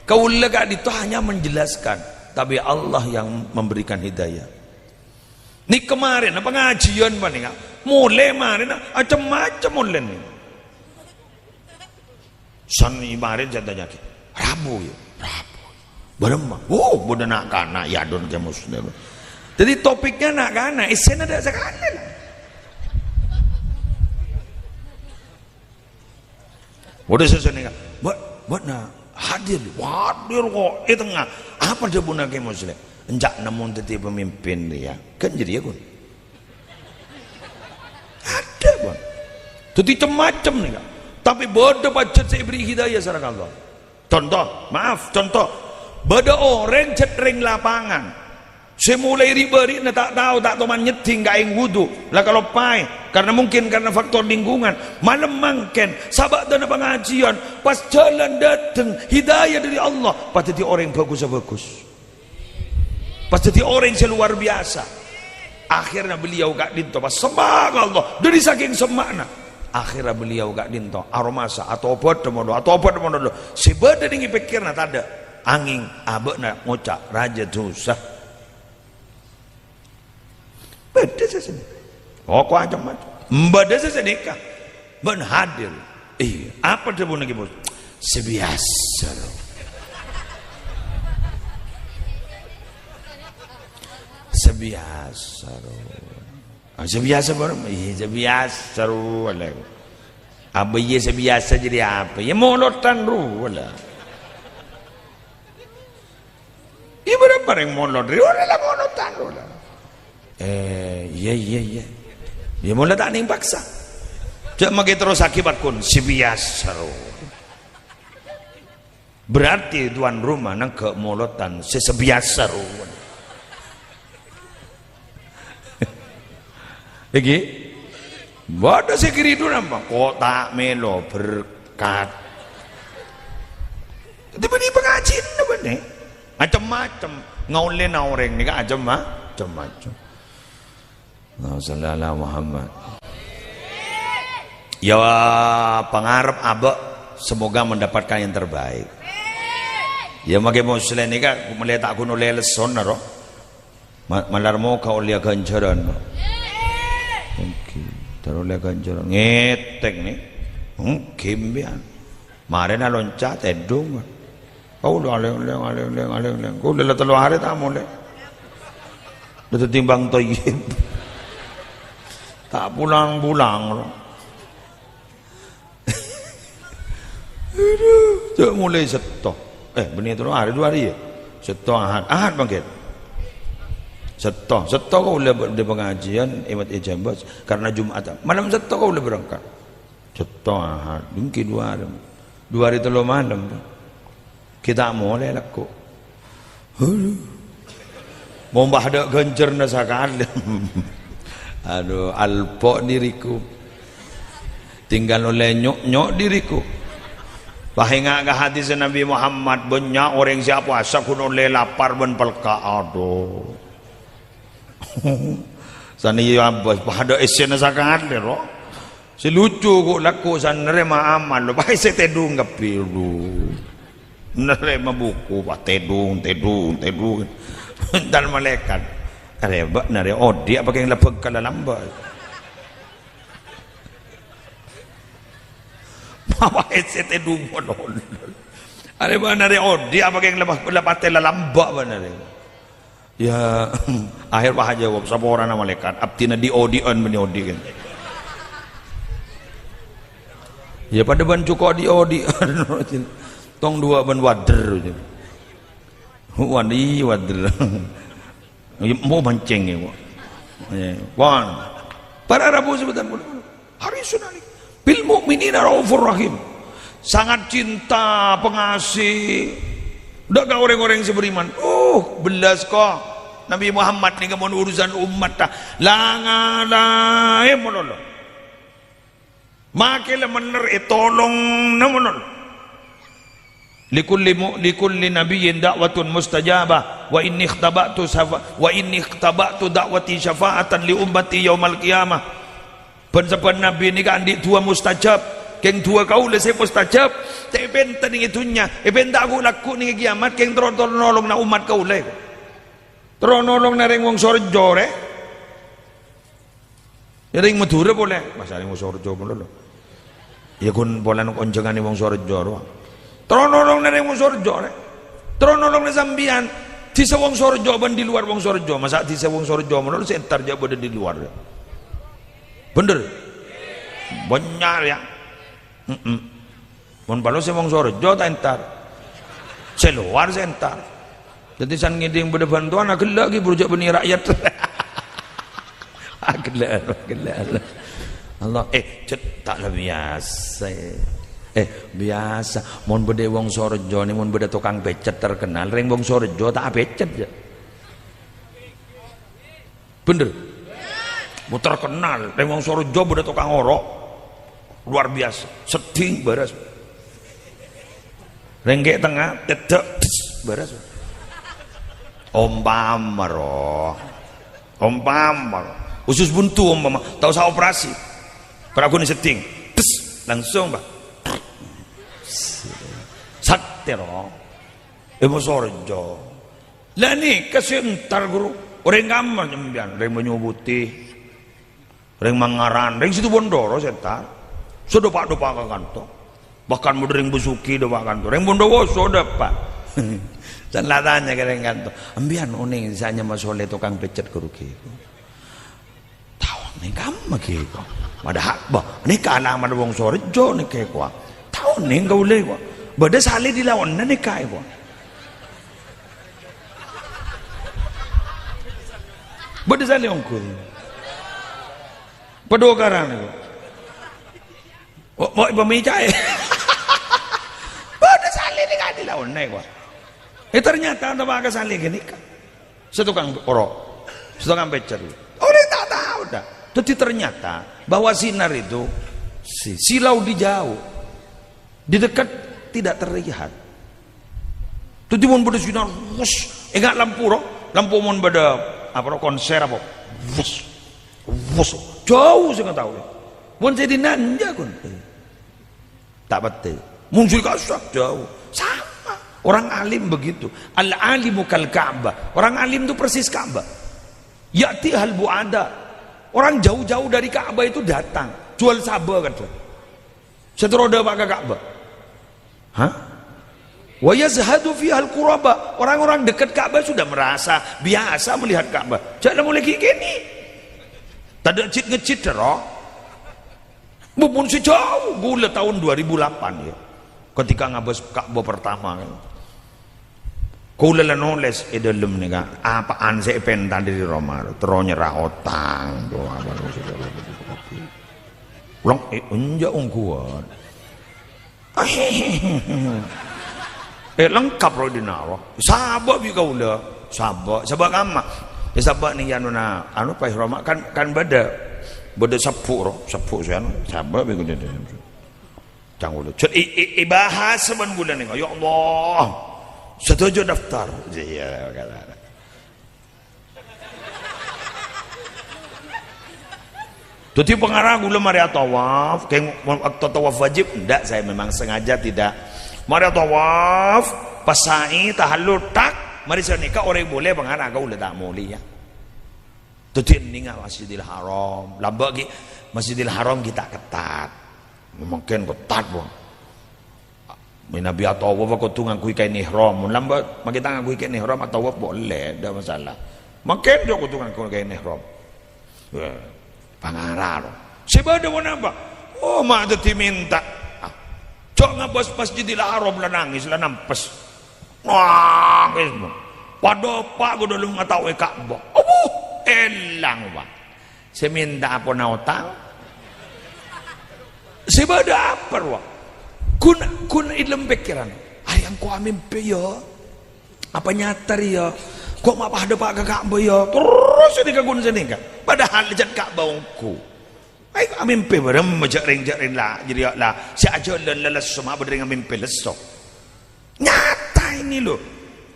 Kau lega itu hanya menjelaskan, tapi Allah yang memberikan hidayah. Ni kemarin apa ngajian apa nih? Mulai kemarin macam-macam mulai nih. Sani kemarin saya tanya ke Rabu. Berema. Oh, bodoh nak kana ya don ke muslim. Jadi topiknya nak kana, isen ada sekali lah. Bodoh sesuatu nih. Buat nak. Hadir kok tengah apa dia pun lagi muslim enjak namun teti pemimpin dia kan jadi ya kun ada kun jadi macam nih kan tapi bodoh pacet saya beri hidayah sarang Allah contoh beda orang cetring lapangan Saya mulai ribet tak tahu tak tahu nyeting gak ing wudu lah kalau pai karena mungkin karena faktor lingkungan malam mangken sahabat dan pengajian pas jalan datang hidayah dari Allah pas jadi orang bagus pas jadi orang luar biasa akhirnya beliau gak dinto pas semak Allah dari saking semakna akhirnya beliau gak dinto aromasa atau apa temodo sebeda dengan pikirnya tak ada angin abekna ngocak raja susah beda sesini kok macam-macam beda sesini kah ben hadir apa dia pun lagi bos sebiasa baru sebiasa wala apa ye sebiasa jadi apa ya molotan wala ibarat bareng molot wala molotan wala iya ya mulai tak ning paksa cak magi terus akibat kun si biasa berarti tuan rumah nang kemolotan sebiasa lagi bodoh sekiri itu nampak kok tak melo berkat tiba-tiba pengajian apa nih macam-macam ngaulen orang ni kan macam-macam Sallallahu Muhammad ya pengarap abak semoga mendapatkan yang terbaik ya magi muslim ni kan melihat aku noleh leson naro malar mau kau lihat ganjaran terus lihat ganjaran ngetek ni kimbian mari na loncat edung kau dah aleng kau dah telu hari tak boleh dah timbang toyib tak pulang-pulang cak mulai setok benih terus hari 2 hari ya setok ahad bangkit setok kau boleh di pengajian imat ijabah karena Jumat malam setok kau boleh berangkat setok ahad mungkin 2 hari 2 hari telu malam kita mulai laku mau ada ganjar nasakan aduh alpok diriku tinggal oleh nyok diriku bahingga ke hadis Nabi Muhammad banyak orang siapa asa kun oleh lapar ben pelka aduh sani abas pada esen sakat lero si lucu kok laku san nerima amal lo bae se tedung kapiru nerima buku pak tedung dan malaikat Rebak nari odi apa yang lepeg kala lamba. Bawa ST dumon. Rebak nari odi apa yang lepas tela lamba benar. Ya akhir bah jawab sapa orang malaikat abtina di odian beni odi kan. Ya pada ban cuko di odian. Tong 2 ban wader. Wadi wader. Mau mancing ya wan para Rabu sebutan harisun alik bil mu'minina raufur rahim sangat cinta pengasih udah gak orang-orang yang beriman belas kok Nabi Muhammad ni kamu urusan umat dah langalai monolog makilah mener tolong namonol likulli nabiyyin da'watun mustajabah wa inni ikhtaba'tu da'wati syafa'atan li ummati yaumal qiyamah pensapan nabi ni kan di dua mustajab keng dua kau le se mustajab te benta ni itunya benta aku laku ni kiamat keng nolong na umat kau le nolong na ring wong sorjo re ring Madura boleh masa ring wong sorjo boleh ya kun pola nok onjengan wong sorjo ro tronolong na ring wong sorjo re tronolong na sambian di sewong sorjo ban di luar wong sorjo masa di sewong sorjo menurut sentar jabo di luar bener banyak ya mon palo sewong sorjo ta entar seluar sentar jadi san ngiding beda bantuan agel lagi berujak beni rakyat agel Allah tak biasa biasa mon bede wong sorjo ni mon bede tukang becet terkenal ring wong sorjo tak becet ya Bener. Mau terkenal, Reng wong Sorjo beda tukang orok. Luar biasa, seding beres. Renggek tengah, dedek beres. Ompamar. Usus buntu umpama, tahu saya operasi. Peraku ni seding, langsung bah. Satero. Emo Sorjo. Lah ni kesentar guru. Orang gambar nyembian, reng menyubuti, reng mangaran, reng situ bondoro setar. Sudah pak dopa kantor. Bahkan muda reng busuki dopa kantor. Reng bondowoso dapat. Dan latanya ke reng kantor. Ambian oning misalnya masoleh tukang pecet keruki. Tahu nih gambar kiko. Mada hak bah. Ni kana mada wong Sorjo ni kiko. Tahu nih kau leh kiko. Bada salih dilawan ni kai kiko. Bada salih ongkul. Padua karan itu. Mau pemicai. Bada salih ni kai dilawan ni kiko. Ternyata tak pakai salih gini kan. Setukang orok, setukang pecet. Orang tak tahu dah. Tapi ternyata bahwa sinar itu silau di jauh, di dekat tidak terlihat. Tuti mon pada sinar, wush, ingat lampu roh, lampu mon pada apa roh konser apa, wush, wush, jauh saya tahu. Mon jadi nanja kun, tak betul. Muncul kasak jauh, sama. Orang alim begitu. Al alimu kal Ka'bah. Orang alim itu persis Ka'bah. Ya'ti hal bu'ada. Orang jauh-jauh dari Ka'bah itu datang. Jual sabah kan. Seteroda pakai Ka'bah. Hah? Wa yazhadu fiha al-quraba. Orang-orang dekat Ka'bah sudah merasa biasa melihat Ka'bah. Jangan mulai gini. Tadi ngecit roh. Bupun sejauh gula tahun 2008 ya. Ketika ngabas Ka'bah pertama kan. Kula la nulis dalam ni kan apaan saya pentan dari Roma terus nyerah otang tu apa ulang unja ungkuan lengkap roh dinaro sabak bi kaula sabak ama sabak ni anu pa Roma kan beda sepuk saya sabak bi kuda jangan lu bahas seban bulan ni ya Allah setuju daftar. Iya kata. Tuti pengarah gula mari tawaf, kayak waktu tawaf wajib enggak saya memang sengaja tidak. Mari tawaf, pasai tahallul tak, mari nikah orang boleh pengarah gula tak boleh ya. Tuti ninga Masjidil Haram, lambak Masjidil Haram kita ketat. Mungkin ketat pun. Nabi atawaf aku tu ngakui kain ihram. Lambat kita ngakui kain ihram atawaf boleh, tak masalah. Makin dia aku tu ngakui kain ihram. Pangarah. Sebab dia mana apa? Oh mak tu minta. Cok ngabas Masjidil Haram lah nangis lah nampes. Nangis. Pada pak aku dulu ngatawi Ka'bah. Elang pak. Saya minta apa na utang? Sebab ada apa pak? Kun ilmu pikiran. Ayang ko amin pe ya. Apa nyatar ya? Kok mapa ada pak Ka'bah ya? Terus ini kagun sini kan. Padahal jat Ka'bah ongku. Ay amin pe barem majak ring lah. Jadi lah si aja lelas semua berdering amin pe lesok. Nyata ini loh.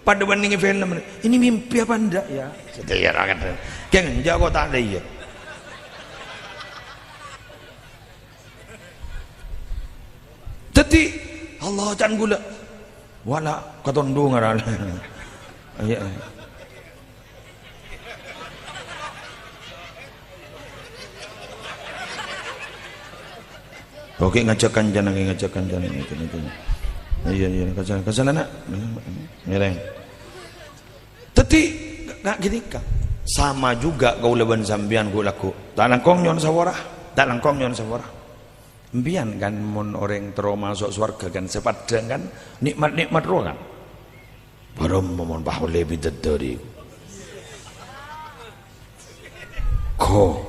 Pada banding film ini mimpi apa ndak ya? Saya kan. Kan jago tak ada ya. Jadi Allah jangan gula wala katondu ngaran ya oke ngajakan jangan itu iya kasalan nak ngereng tapi nggak gini kan sama juga kau leban sambian kau laku tak langkong nyon sawarah Mbian kan mun orang terus masuk surga kan sepadan kan nikmat roh kan baru mohon bahole bidadari ko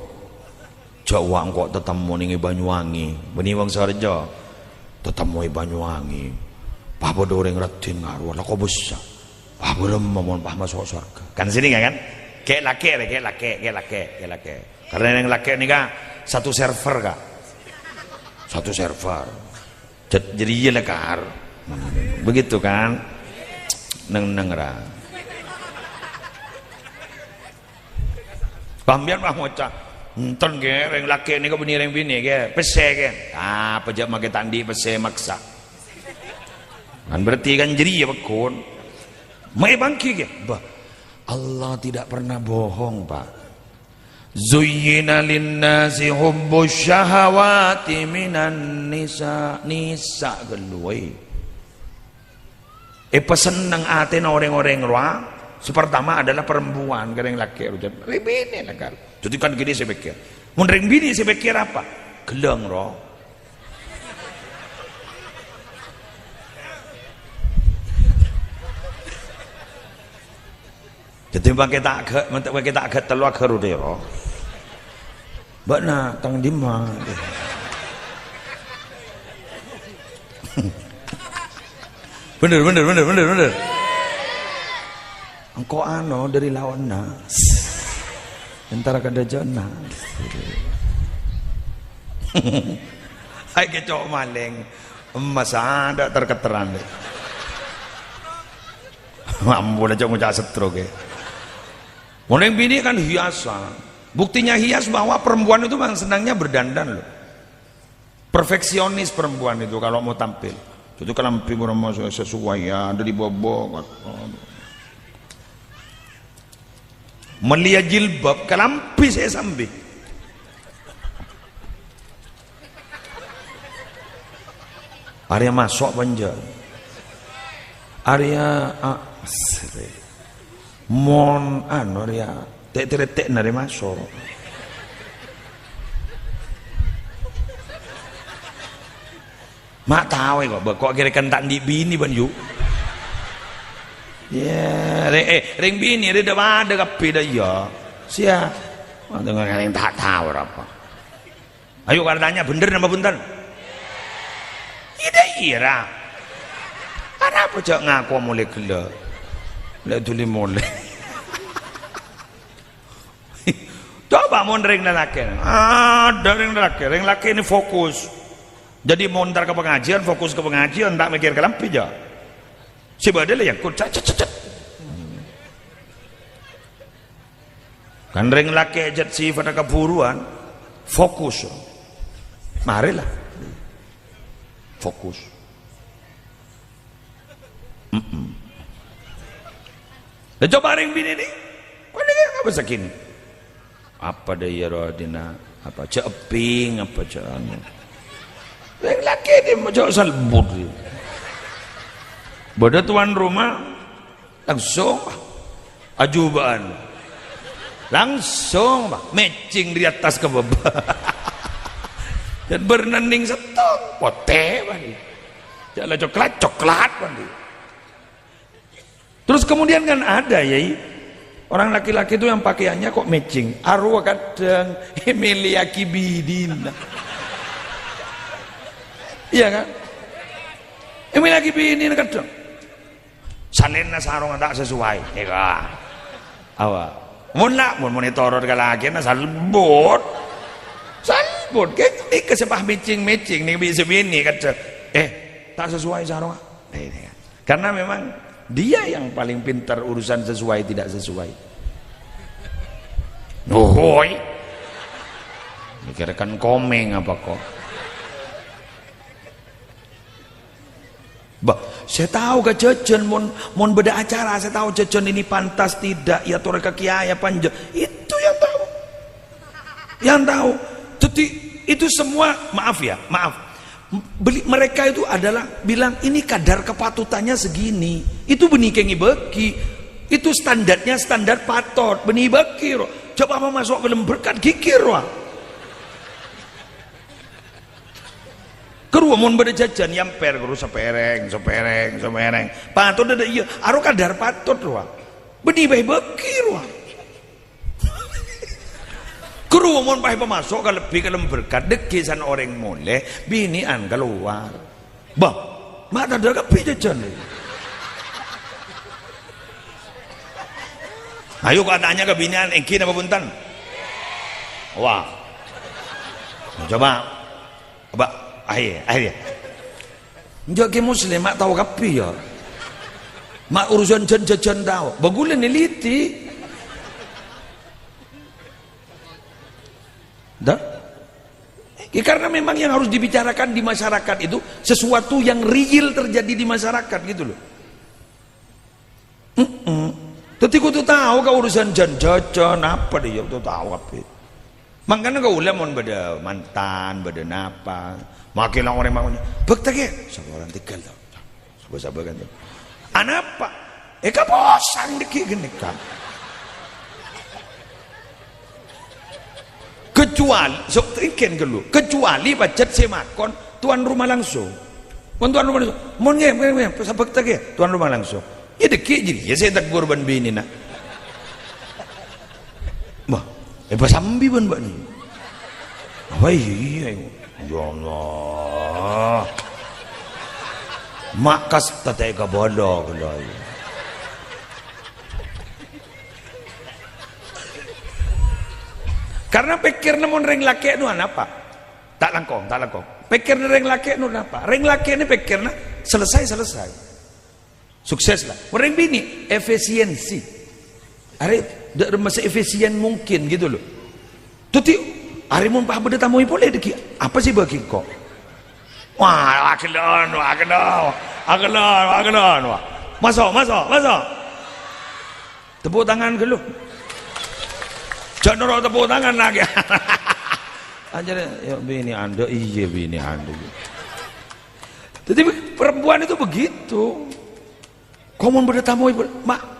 Jawa kok tetemu ning Banyuwangi beni wong Sarja tetemu Banyuwangi papa orang ratin ngaruh lah kok bisa baru mohon bah masuk surga kan sini kan kayak laki. Karena yang laki ini kan satu server kak, satu server. Jadi iya lekar, begitu kan? Neng ra. Pambian mah ngocak. Nton ke reng laki ini kok bini reng bini ke pese ke pejak make tandi pese maksa kan berarti kan jadi ya bekun mai bangki ke bah Allah tidak pernah bohong pak. Zuyyina linnasi hubbus syahawati minan nisa geluai peseneng aten orang-orang luar pertama adalah perempuan kadang laki bini lah kan. Jadi kan gini saya pikir, mundring bini saya pikir apa? Geleng roh. Jadi pakai tak agak telu agak rude roh. Bana tang dima. Bener. Engkau dari lawan nas. Antara kada jana. Hai kecok maling. Emas ada terketeran. Ampun aja ngucap setro ke. Mulai bini kan hiasan. Buktinya hias bahwa perempuan itu memang senangnya berdandan loh. Perfeksionis perempuan itu kalau mau tampil. Itu kalau mau sesuai ya ada di bobok. Melihat jilbab kelampi saya sambil Arya masuk panjang Arya mon Arya tek nari masuk mak tahu kok kira kentak di bini banyu. Ya, ring bini ada kapi dah ya. Sia, dengan yang tak tahu apa. Ayo katanya bener nama punten. Tidak ira. Kenapa cak ngaku mulai gila? Mulai tuli mulai. Coba mau ring laki. Ada ring laki ini fokus. Jadi mau ntar ke pengajian, fokus ke pengajian, tak mikir ke lampi aja. Si badal yang kut cet. Kan ring laki jet si pada keburuan, fokus. Marilah. Fokus. Dan coba ring bini ni. Kau ni apa sakit? Apa daya rodina? Apa ceping? Apa anu? Ring laki ni macam salbut. Pada tuan rumah langsung ajubaan langsung matching di atas ke bawah dan bernanding setong pote bani jalan coklat bani. Terus kemudian kan ada ya orang laki-laki itu yang pakaiannya kok matching arwah kadang Emilia Kibidin iya kan Emilia Kibidin kadang salin sarung tak sesuai ya awak mun monitor ke lagi salbut kayak kesepah matching nih bisa bini kata tak sesuai sarung karena memang dia yang paling pintar urusan sesuai tidak sesuai. Nohoi mikirkan komeng apa kok bah, saya tahu ke jajan mon beda acara, saya tahu jajan ini pantas tidak, ya turun ke kiai panjang. Itu yang tahu. Yang tahu. Jadi itu semua maaf. Mereka itu adalah bilang ini kadar kepatutannya segini. Itu benih kengi beki. Itu standarnya standar patot, benih beki. Coba mau masuk film berkat gigir wah. Keruh mun beda jajan yamper keruh sepereng patut ada iya aru kadar patut ruah benih bayi bekir ruah keruh mun bayi pemasok kalau lebih kalau berkat dekisan orang mulai binian keluar bah mak ada kepi jajan Ayo kau tanya ke binian, engkin apa punten? Wah. Coba. Coba. Akhir. Njok ke muslim mak tahu kapi ya. Mak urusan jajan tahu. Bagulan neliti. Dah. Karena memang yang harus dibicarakan di masyarakat itu sesuatu yang real terjadi di masyarakat gitu loh. Tapi aku tuh tahu kau urusan jajan apa dia tuh tahu apa. Makanya kau ulang beda mantan, beda napa. Makin orang makanya. Bekta ke? Sabar orang Tegal tau. Sabar kan. Anapa? Kau bosan dikit gini kan. Kecuali pacet semakon tuan rumah langsung. Tuan rumah langsung. Mon nge, sabak tak ya? Tuan rumah langsung. Ya deki jadi. Ya saya tak korban bini nak. Bah, pasambi ban mbak ni. Wah iya. Ya Allah. Makas tatai ka bodoh kalau. Karena pikir namun reng laki itu apa? Tak langkong. Pikir reng laki itu apa? Reng laki ini pikirnya selesai. Sukses lah. Reng bini efisiensi. Are masih efisien mungkin gitu loh. Tuti are mun pah beda tamu boleh deki. Apa sih bagi kok? Wah, akelon. Masuk. Tepuk tangan ke lu. Jangan orang tepuk tangan lagi. Aja ya bini anda, iya bini anda. Jadi perempuan itu begitu. Kamu bertamu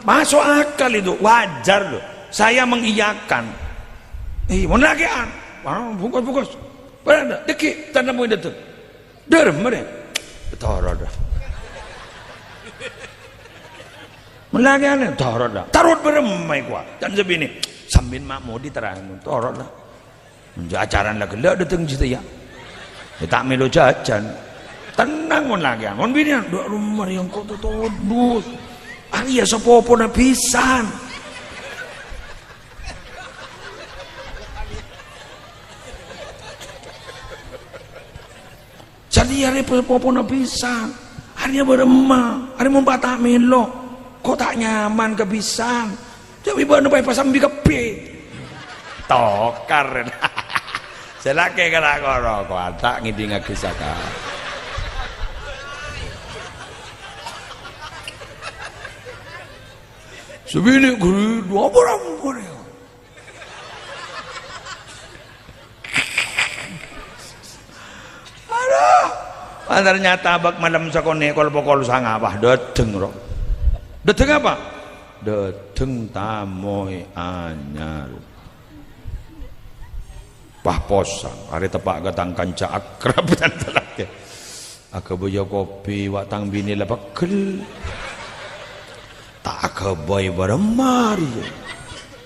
masuk akal itu, wajar loh. Saya mengiyakan. Mau lagi bungkus. Pada deki tanda mau itu. Derem mereka. Taruh dah. Melagi aneh taruh dah. Taruh beremai kuat. Dan sebini. Sambil mak mau diterang torot lah acaran lah gelak datang cerita ya tak melo jajan tenang mon lagi mon bini dua rumah yang kau tu todus Arya sepopo na pisan jadi Arya sepopo na pisan Arya beremah Arya mau tak melo kok tak nyaman kebisan jadi bawa nampai pasang bikapi tokar selake kena koro kok tak ngidi ngagisaka sebini guru dua orang Korea aduh ternyata bak malam sakone kol pokol sanga bah dedeng ro dedeng apa dedeng tamoy anyar pah posang hari tepak gatang kanca akrab dan telak aka boyo kopi watang bini lah pegel tak aka boy baremari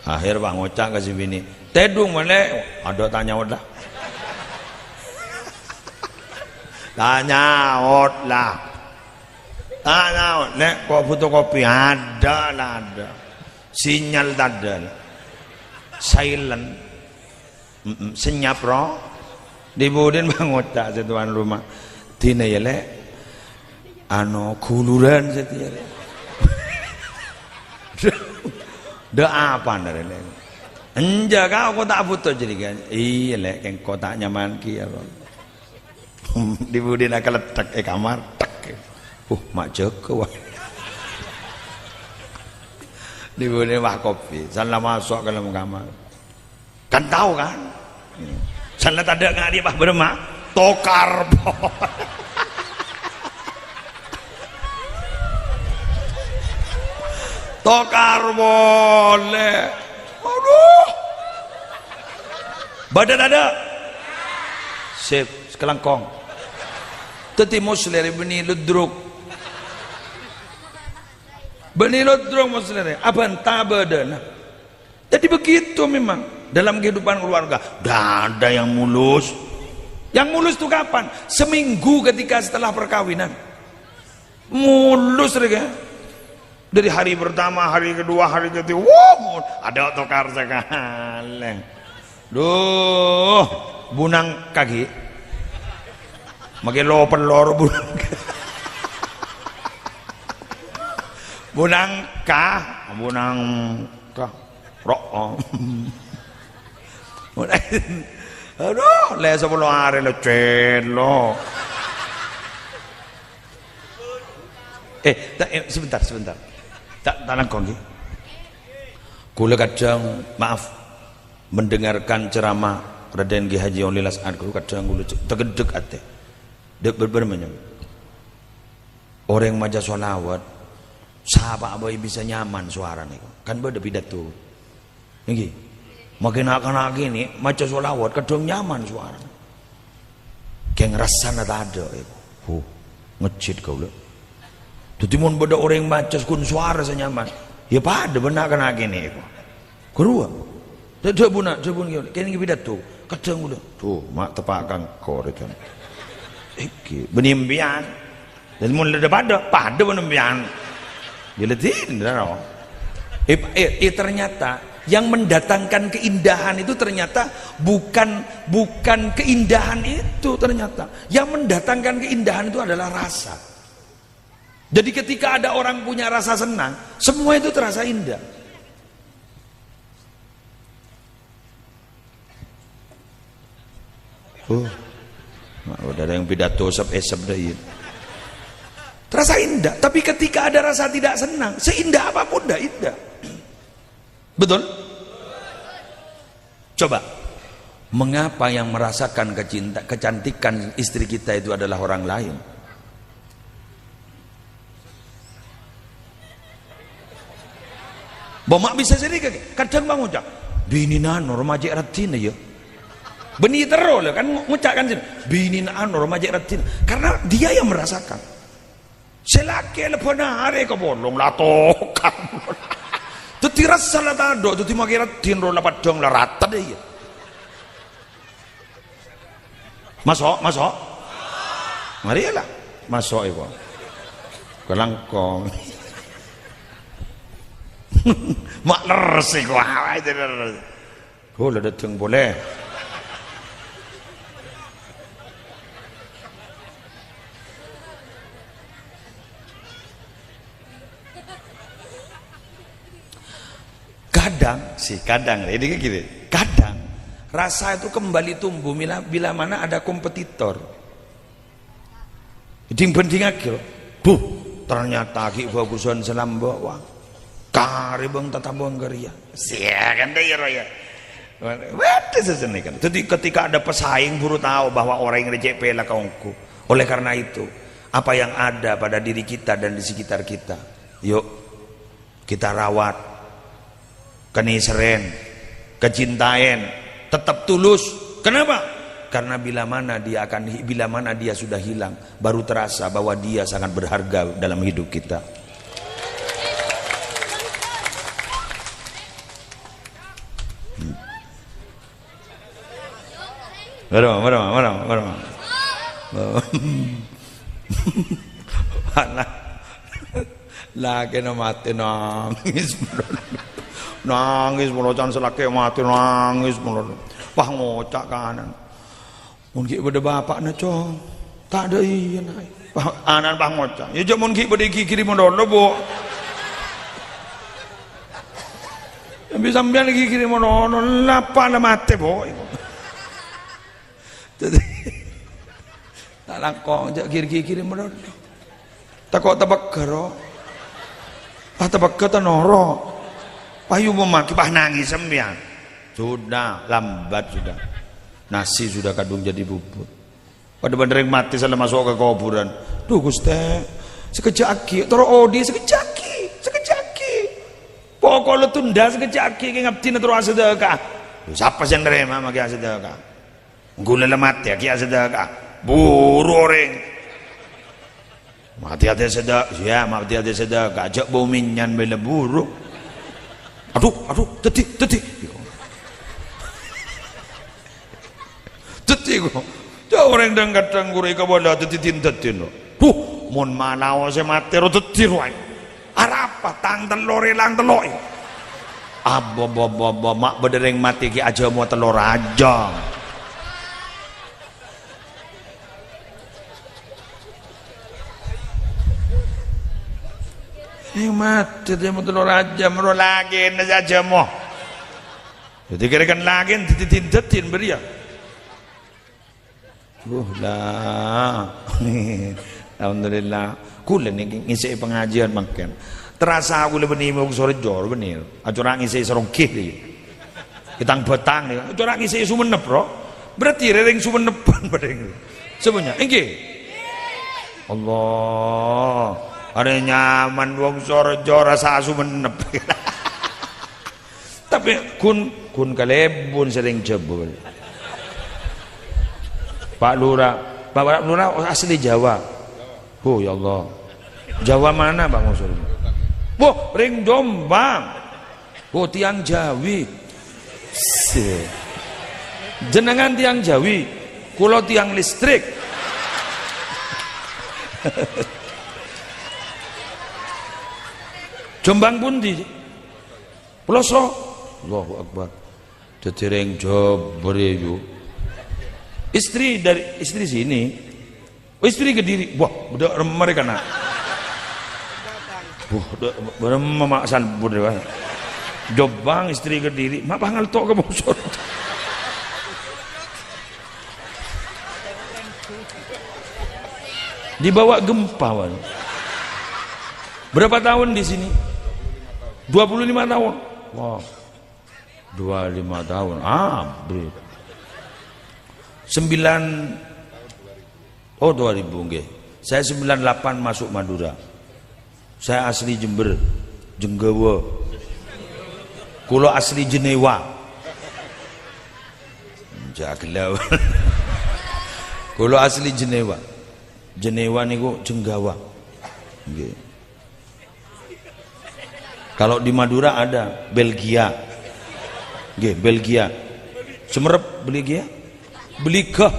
akhir bang ngocak kasih bini tedung mana ada tanya udah tanya lah nek kok fotokopi ada sinyal ada silent senyap roh dibudin bangotak setuan rumah tina ya lek kuluran setia dah apa dari lek enja kau tak foto jadi kan iya lek yang kau tak nyaman kia dibudin akan letak kamar mak Joko di bawah wah kopi salah masuk ke dalam kamar kan tahu kan salah tak ada nggak dia bah berema tokar tokar boleh aduh badan ada sip sekelangkong teti muslim beni ludruk benilot drong maksudnya apa badan jadi begitu memang dalam kehidupan keluarga dah ada yang mulus itu kapan seminggu ketika setelah perkawinan mulus mereka Dari hari pertama, hari kedua, hari ketiga, wow, ada otokar sekali. Duh, bunang kaki. Makin lopen lor bunang. Bunang ka, bunang ka, rok. Aduh, le 10 hari lo celo. Sebentar. Tak langkong nggih. Kula kadang maaf mendengarkan ceramah Raden Ki Haji Oleh As'ad kula kadang kula tegedeg ate. Dek berbermenyo. Orang maca sholawat sahabat abai bisa nyaman suara niku. Kan beda pidato. Nggih. Makin anak-anak gini maca sholawat kadang nyaman suara. Kayak ngerasana ada iku. Ngecit kula. Jadi mun beda orang maca kun suara senyaman. Ya pada benar kena gini iku. Kedua. Tidak buna gini. Kene pidato. Kadang udah. Tuh, mak tepakan kor itu. Iki benimpian. Dan mun ada pada benimpian. Jeletin dah. Ternyata yang mendatangkan keindahan itu ternyata bukan keindahan itu ternyata. Yang mendatangkan keindahan itu adalah rasa. Jadi ketika ada orang punya rasa senang, semua itu terasa indah. Udah ada yang pidato esep deh. Terasa indah, tapi ketika ada rasa tidak senang, seindah apapun dah indah. Betul? Coba, mengapa yang merasakan kecantikan istri kita itu adalah orang lain? Bamak bisa sendiri kadang bang ucap bini nanor majek ratin ya benih terus kan ngucapkan sini bini nanor majek ratin karena dia yang merasakan selaki lepona hari ke bolong latokan tu tiras salah tado tu timaki ratin ro lapat dong la rata deh ya masuk marilah masuk ibu kelangkong mak leres iku awake leres. Kula dateng boleh. Kadang ini gini. Kadang rasa itu kembali tumbuh bila mana ada kompetitor. Ding-ding akhir. Ternyata ki bagusan selam bawa. Kari bang tata bang geria, siakan deh ya. Waduh sesenai kan. Jadi ketika ada pesaing buru tahu bahwa orang yang reject pela kaungku. Oleh karena itu, apa yang ada pada diri kita dan di sekitar kita, yuk kita rawat, kenisren, kecintaan, tetap tulus. Kenapa? Karena bila mana dia sudah hilang, baru terasa bahwa dia sangat berharga dalam hidup kita. Marah. Laki na mati nangis mulu jangan selaki mati nangis mulu pah ngocak kanan mungkin pada bapak na cong tak ada iya naik anan pah ngocak ya jam mungkin pada kiri mondolo bu bisa ambil lagi kiri mondolo lapa na mati bu jadi tak langkong jak kiri mondolo takut tabak kero tabak kata noro payu memaki pah nangis sembian sudah lambat sudah nasi sudah kadung jadi bubur pada bener yang mati salah masuk ke kuburan duh guste sekejaki toro odi sekejaki pokoknya tunda sekejaki ngabdi na terus sedekah siapa yang nerima maki sedekah gula mati ya kia sedekah buru orang mati-hati sedekah ya mati-hati sedekah ajak bau minyan bela buruk aduh detik kok jauh orang dengkat tangguri ke bola detin mon malawa se mati ro detir wae arap apa tang telur ilang telok mak bedereng mati ki aja mau telur aja mati dia mau telur aja meru lagi aja mau jadi kira-kira lagi ditindatin beri ya lah alhamdulillah kula nih ngisi pengajian makan terasa aku lebih nih mau sore jor bener aja orang ngisi serongkih nih kita betang nih aja orang ngisi Sumenep bro berarti rering Sumenepan bareng semuanya enggak Allah ada nyaman wong sore jor rasa Sumenep tapi kun kalebun sering jebol Pak Lurah asli Jawa. Oh ya Allah. Jawa mana Bang Usul? Wah, ring Jombang. Oh tiang Jawi. Jenengan tiang Jawi, kula tiang listrik. Jombang pundi? Ploso. Allahu Akbar. Dadi ring Jobbre yo. Istri sini, istri Kediri, wah, udah mereka nak, udah memaksan udah, Jombang istri Kediri, mak pangal tok ke bosor, dibawa gempa wan. Berapa tahun di sini? 25 tahun, wah, 25 tahun, bro. 2000 nggih. Saya 98 masuk Madura. Saya asli Jember, Jenggawa. Kula asli Jenewa. Jagelaw. Kula asli Jenewa. Jenewa niku Jenggawa. Nggih. Kalau di Madura ada Belgia. Nggih, Belgia. Semerep Belgia. Belika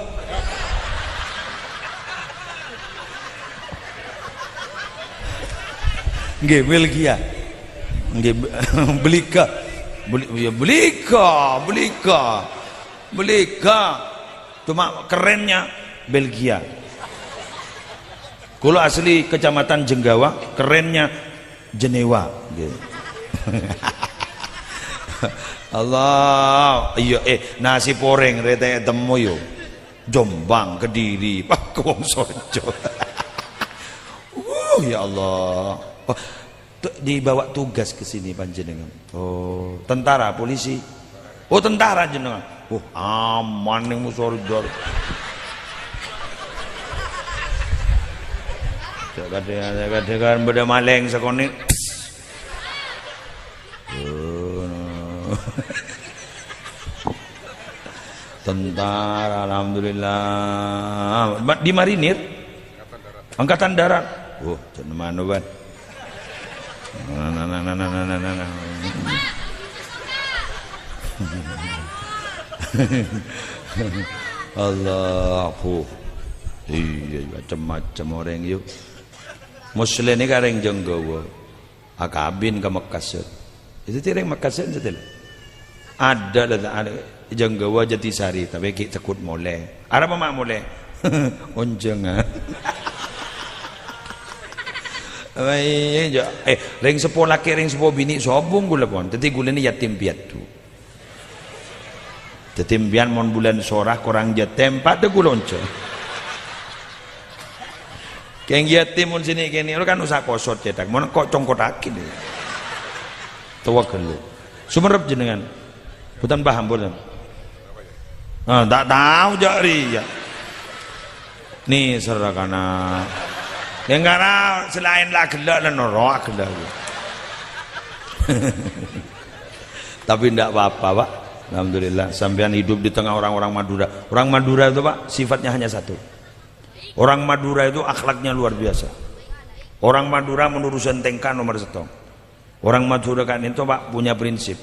nggih Belgia nggih Belika Belika cuma kerennya Belgia. Kulo asli Kecamatan Jenggawa, kerennya Jenewa nggih. Allah iya nasi poreng rete temu yo Jombang Kediri Pak wong Sorjo ya Allah dibawa tugas ke sini panjenengan oh tentara polisi oh tentara jenengan oh aman ning Sorjo jaga-jaga beda maleng sakone tentara alhamdulillah di marinir angkatan darat oh jangan mana ban Allah iya macam-macam orang yuk muslim ini kareng Jenggawa akabin ke Makassar itu tireng Makassar ada Jenggawa Jatisari tapi kita takut moleh arah apa mak moleh onjengan ring sepo laki ring sepo bini sobung gula pon tadi gula ni yatim piatu yatim pian mon bulan sorah korang jatem pada gula onco keng yatim mon sini kini lo kan usah kosot cetak mon kok congkotakin tua gelu Sumenep jenengan bukan paham bukan tak tahu jari ya nih serakana yang karena selain lah gelak dan norok gelak tapi tidak apa-apa Pak alhamdulillah sampean hidup di tengah orang-orang Madura. Orang Madura itu Pak sifatnya hanya satu, orang Madura itu akhlaknya luar biasa. Orang Madura menurut sentengkan nomor satu. Orang Madura kan itu Pak punya prinsip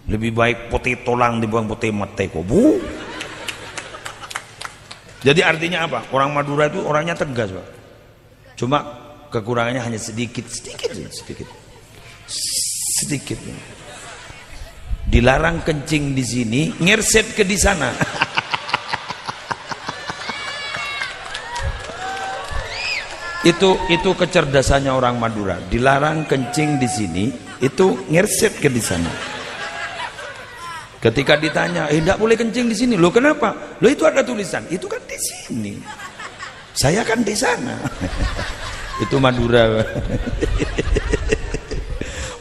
lebih baik putih tolang dibuang putih mate bu. Jadi artinya apa? Orang Madura itu orangnya tegas Pak. Cuma kekurangannya hanya sedikit. sedikit. Dilarang kencing di sini, ngerset ke di sana. Itu kecerdasannya orang Madura. Dilarang kencing di sini, itu ngerset ke di sana. Ketika ditanya, tidak boleh kencing di sini. Loh kenapa? Loh itu ada tulisan. Itu kan di sini. Saya kan di sana. Itu Madura.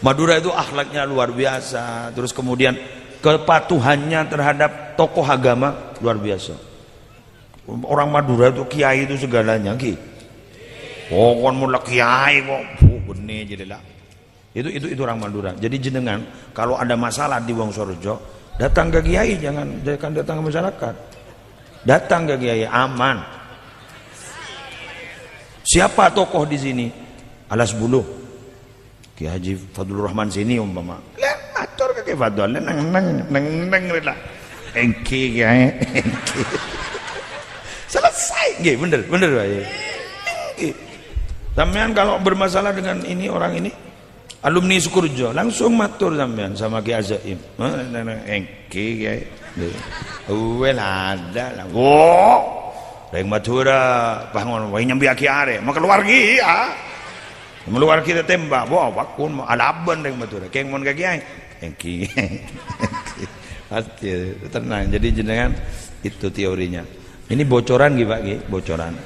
Madura itu akhlaknya luar biasa. Terus kemudian kepatuhannya terhadap tokoh agama luar biasa. Orang Madura itu kiai itu segalanya, Ki. Oh, kon mulai kiai kok. Benih jadilah. Itu orang Madura. Jadi jenengan kalau ada masalah di Wongsorejo, datang ke kiai, jangan datang ke masyarakat. Datang ke kiai, aman. Siapa tokoh di sini? Alas Buluh. Ki Haji Fadlur Rahman sini umpama. Lah atur ke Ki Fadl neng rela. Engki kiai. Selesai nggih, bener Pak. Sampean kalau bermasalah dengan ini orang ini alumni Sukurjo langsung matur sampean sama Ki Azaim. Engki kiai. Well ada lah. Oh. Reng Madura bangun wae nyambi aki are, mau keluar ki ya. Meluar kita tembak, wah wakun alaban reng Madura. Keng mon kaki ai. Engki. Pasti tenang. Jadi jenengan itu teorinya. Ini bocoran gitu Pak, bocoran.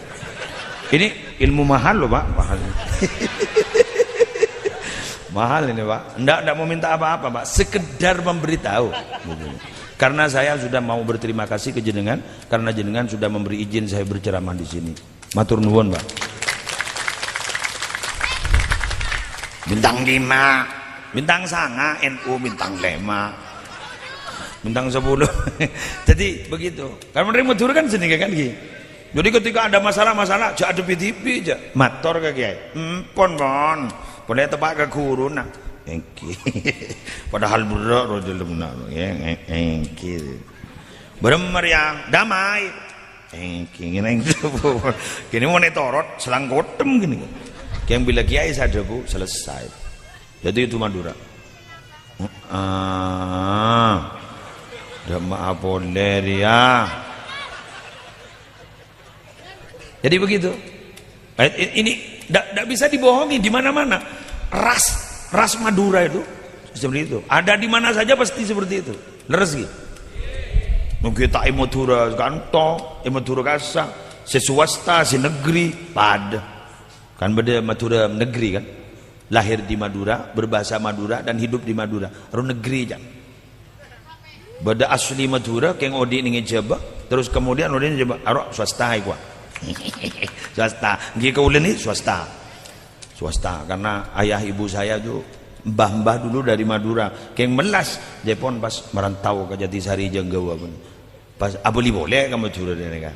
Ini ilmu mahal loh Pak, mahal. Mahal ini Pak. Enggak mau minta apa-apa Pak, sekedar memberitahu. Karena saya sudah mau berterima kasih ke jenengan karena jenengan sudah memberi izin saya berceramah di sini. Matur nuwun, Pak. Bintang 5, bintang sanga NU bintang 5. Bintang 10. Jadi begitu. Karena menerima Madura kan sini kan gitu. Jadi ketika ada masalah-masalah, jak ada TV aja. Mator ke kiai. Pon. Boleh tepak ke guru nak. Engki. Padahal berat rojul benar. Engki. Beremer yang damai. Engki gini mau netorot selang kotem gini. Yang bila kiai saja Bu selesai. Jadi itu Madura. Maaf boleh ya. Jadi begitu. Ini tidak bisa dibohongi di mana-mana. Ras Madura itu seperti itu. Ada di mana saja pasti seperti itu. Leres gitu. Mungkin tak Madura kanto, Madura kasa, seswasta, senegeri, pada. Kan beda Madura negeri kan. Lahir di Madura, berbahasa Madura dan hidup di Madura. Ru negeri aja. Beda asli Madura keng odi ning jaba, terus kemudian odi jaba aro swasta iku. Swasta. Nggih kaulen ini swasta. Swasta karena ayah ibu saya tuh mbah-mbah dulu dari Madura keng melas Jepon pas merantau ke Jatisari Jenggawa pun pas abeli boleh ke Madura mereka.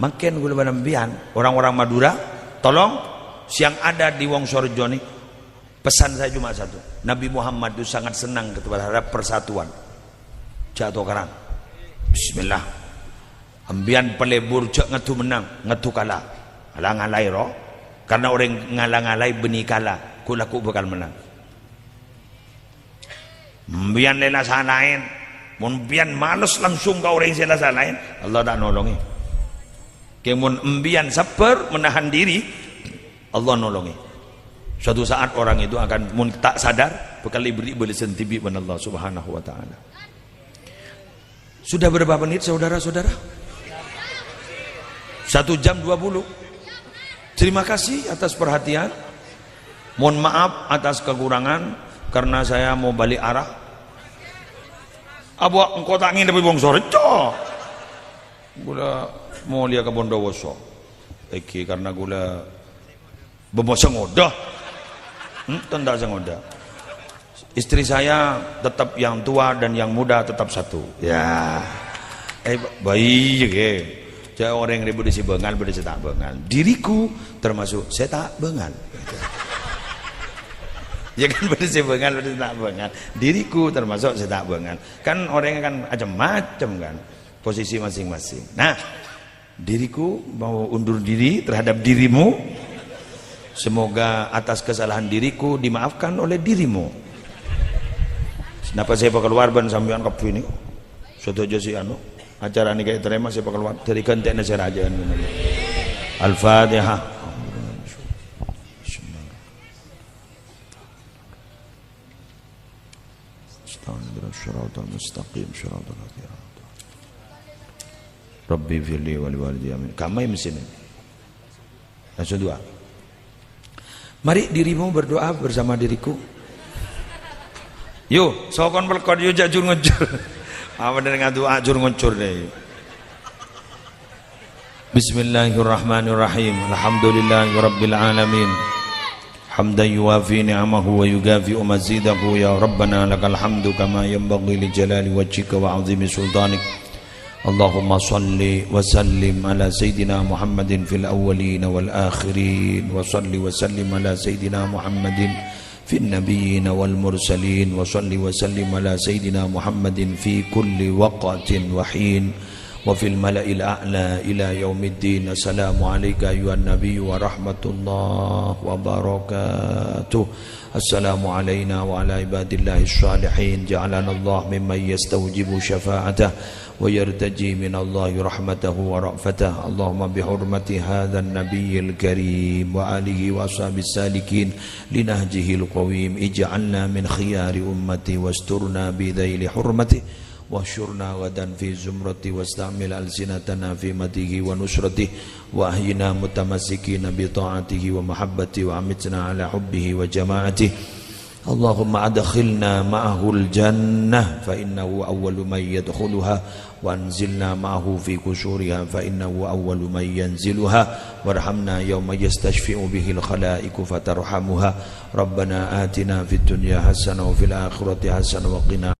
Makin gula banambian orang-orang Madura tolong siang ada di Wongsorejo nih pesan saya cuma satu, Nabi Muhammad itu sangat senang terhadap persatuan. Jatuh karang bismillah ambian pelebur cek ngetu menang ngetu kalah ngalang-ngalai roh. Karena orang ngalang-ngalai benih kalah, kulaku bakal menang. Mbian lela sanain, mbian males langsung ke orang sela sanain, Allah tak nolongi. Kemun mbian sabar menahan diri, Allah nolongi. Suatu saat orang itu akan tak sadar, bakal diberi belisan tibi dengan Allah Subhanahu Wa Taala. Sudah berapa menit saudara-saudara? 1 jam 20. Terima kasih atas perhatian. Mohon maaf atas kekurangan karena saya mau balik arah. Abah engkau tak ingin tapi Wongsorejo. Gula mau lihat ke Bondowoso. Eki karena gula bebosa ngodah. Tenda sengodah. Istri saya tetap yang tua dan yang muda tetap satu. Ya. Baik ya. Saya orang yang ribut di Bengal, berarti saya tak Bengal. Diriku termasuk saya tak Bengal. Ya kan berarti saya Bengal, berarti tak Bengal. Diriku termasuk saya tak Bengal. Kan orangnya kan macam-macam kan, posisi masing-masing. Nah, diriku mau undur diri terhadap dirimu. Semoga atas kesalahan diriku dimaafkan oleh dirimu. Kenapa saya bakal keluar ban sampean kapu ini? Suatu aja sih anu acara ini kayak terima saya bakal keluar dari kenteknya saya raja. Al-Fatihah. Rabbi firli wal walidi amin. Kamai mesin. Langsung doa. Mari dirimu berdoa bersama diriku. Yo, sokon pelkon yo jajur ngejur. Apa dengan doa jur ngejur deh. Bismillahirrahmanirrahim. Alhamdulillahirabbil alamin. Hamdan yuwafi ni'amahu wa yugafi mazidahu ya Rabbana lakal hamdu kama yanbaghi li jalali wajhika wa 'azimi sultanik. Allahumma salli wa sallim ala sayyidina Muhammadin fil awwalin wal akhirin wa salli wa sallim ala sayyidina Muhammadin fil nabiyyin wal mursalin wa salli wa sallim ala sayyidina Muhammadin fi kulli waqtin wa hin wa fil mala'il a'la ila yaumiddin. Assalamu alayka ayyuhan nabiy wa rahmatullah wa barakatuh. Assalamu alayna wa ala ibadillahi shalihin. Ja'alana Allah mimman yastawjibu syafa'atah ويرتجي من الله رحمته ورأفته. اللهم بحرمة هذا النبي الكريم وآله وأصحابه السالكين لنهجه القويم اجعلنا من خيار أمتي واسترنا بذيل حرمته واحشرنا غدا في زمرته واستعمل ألسنتنا في مديه ونصرته وأحينا متمسكين بطاعته ومحبته وأمتنا على حبه وجماعته. اللهم أدخلنا معه الجنة فإنه أول من يدخلها وأنزلنا معه في كسورها فإنه أول من ينزلها وارحمنا يوم يستشفع به الخلائق فترحمها. ربنا آتنا في الدنيا حسنة وفي الآخرة حسنة وقنا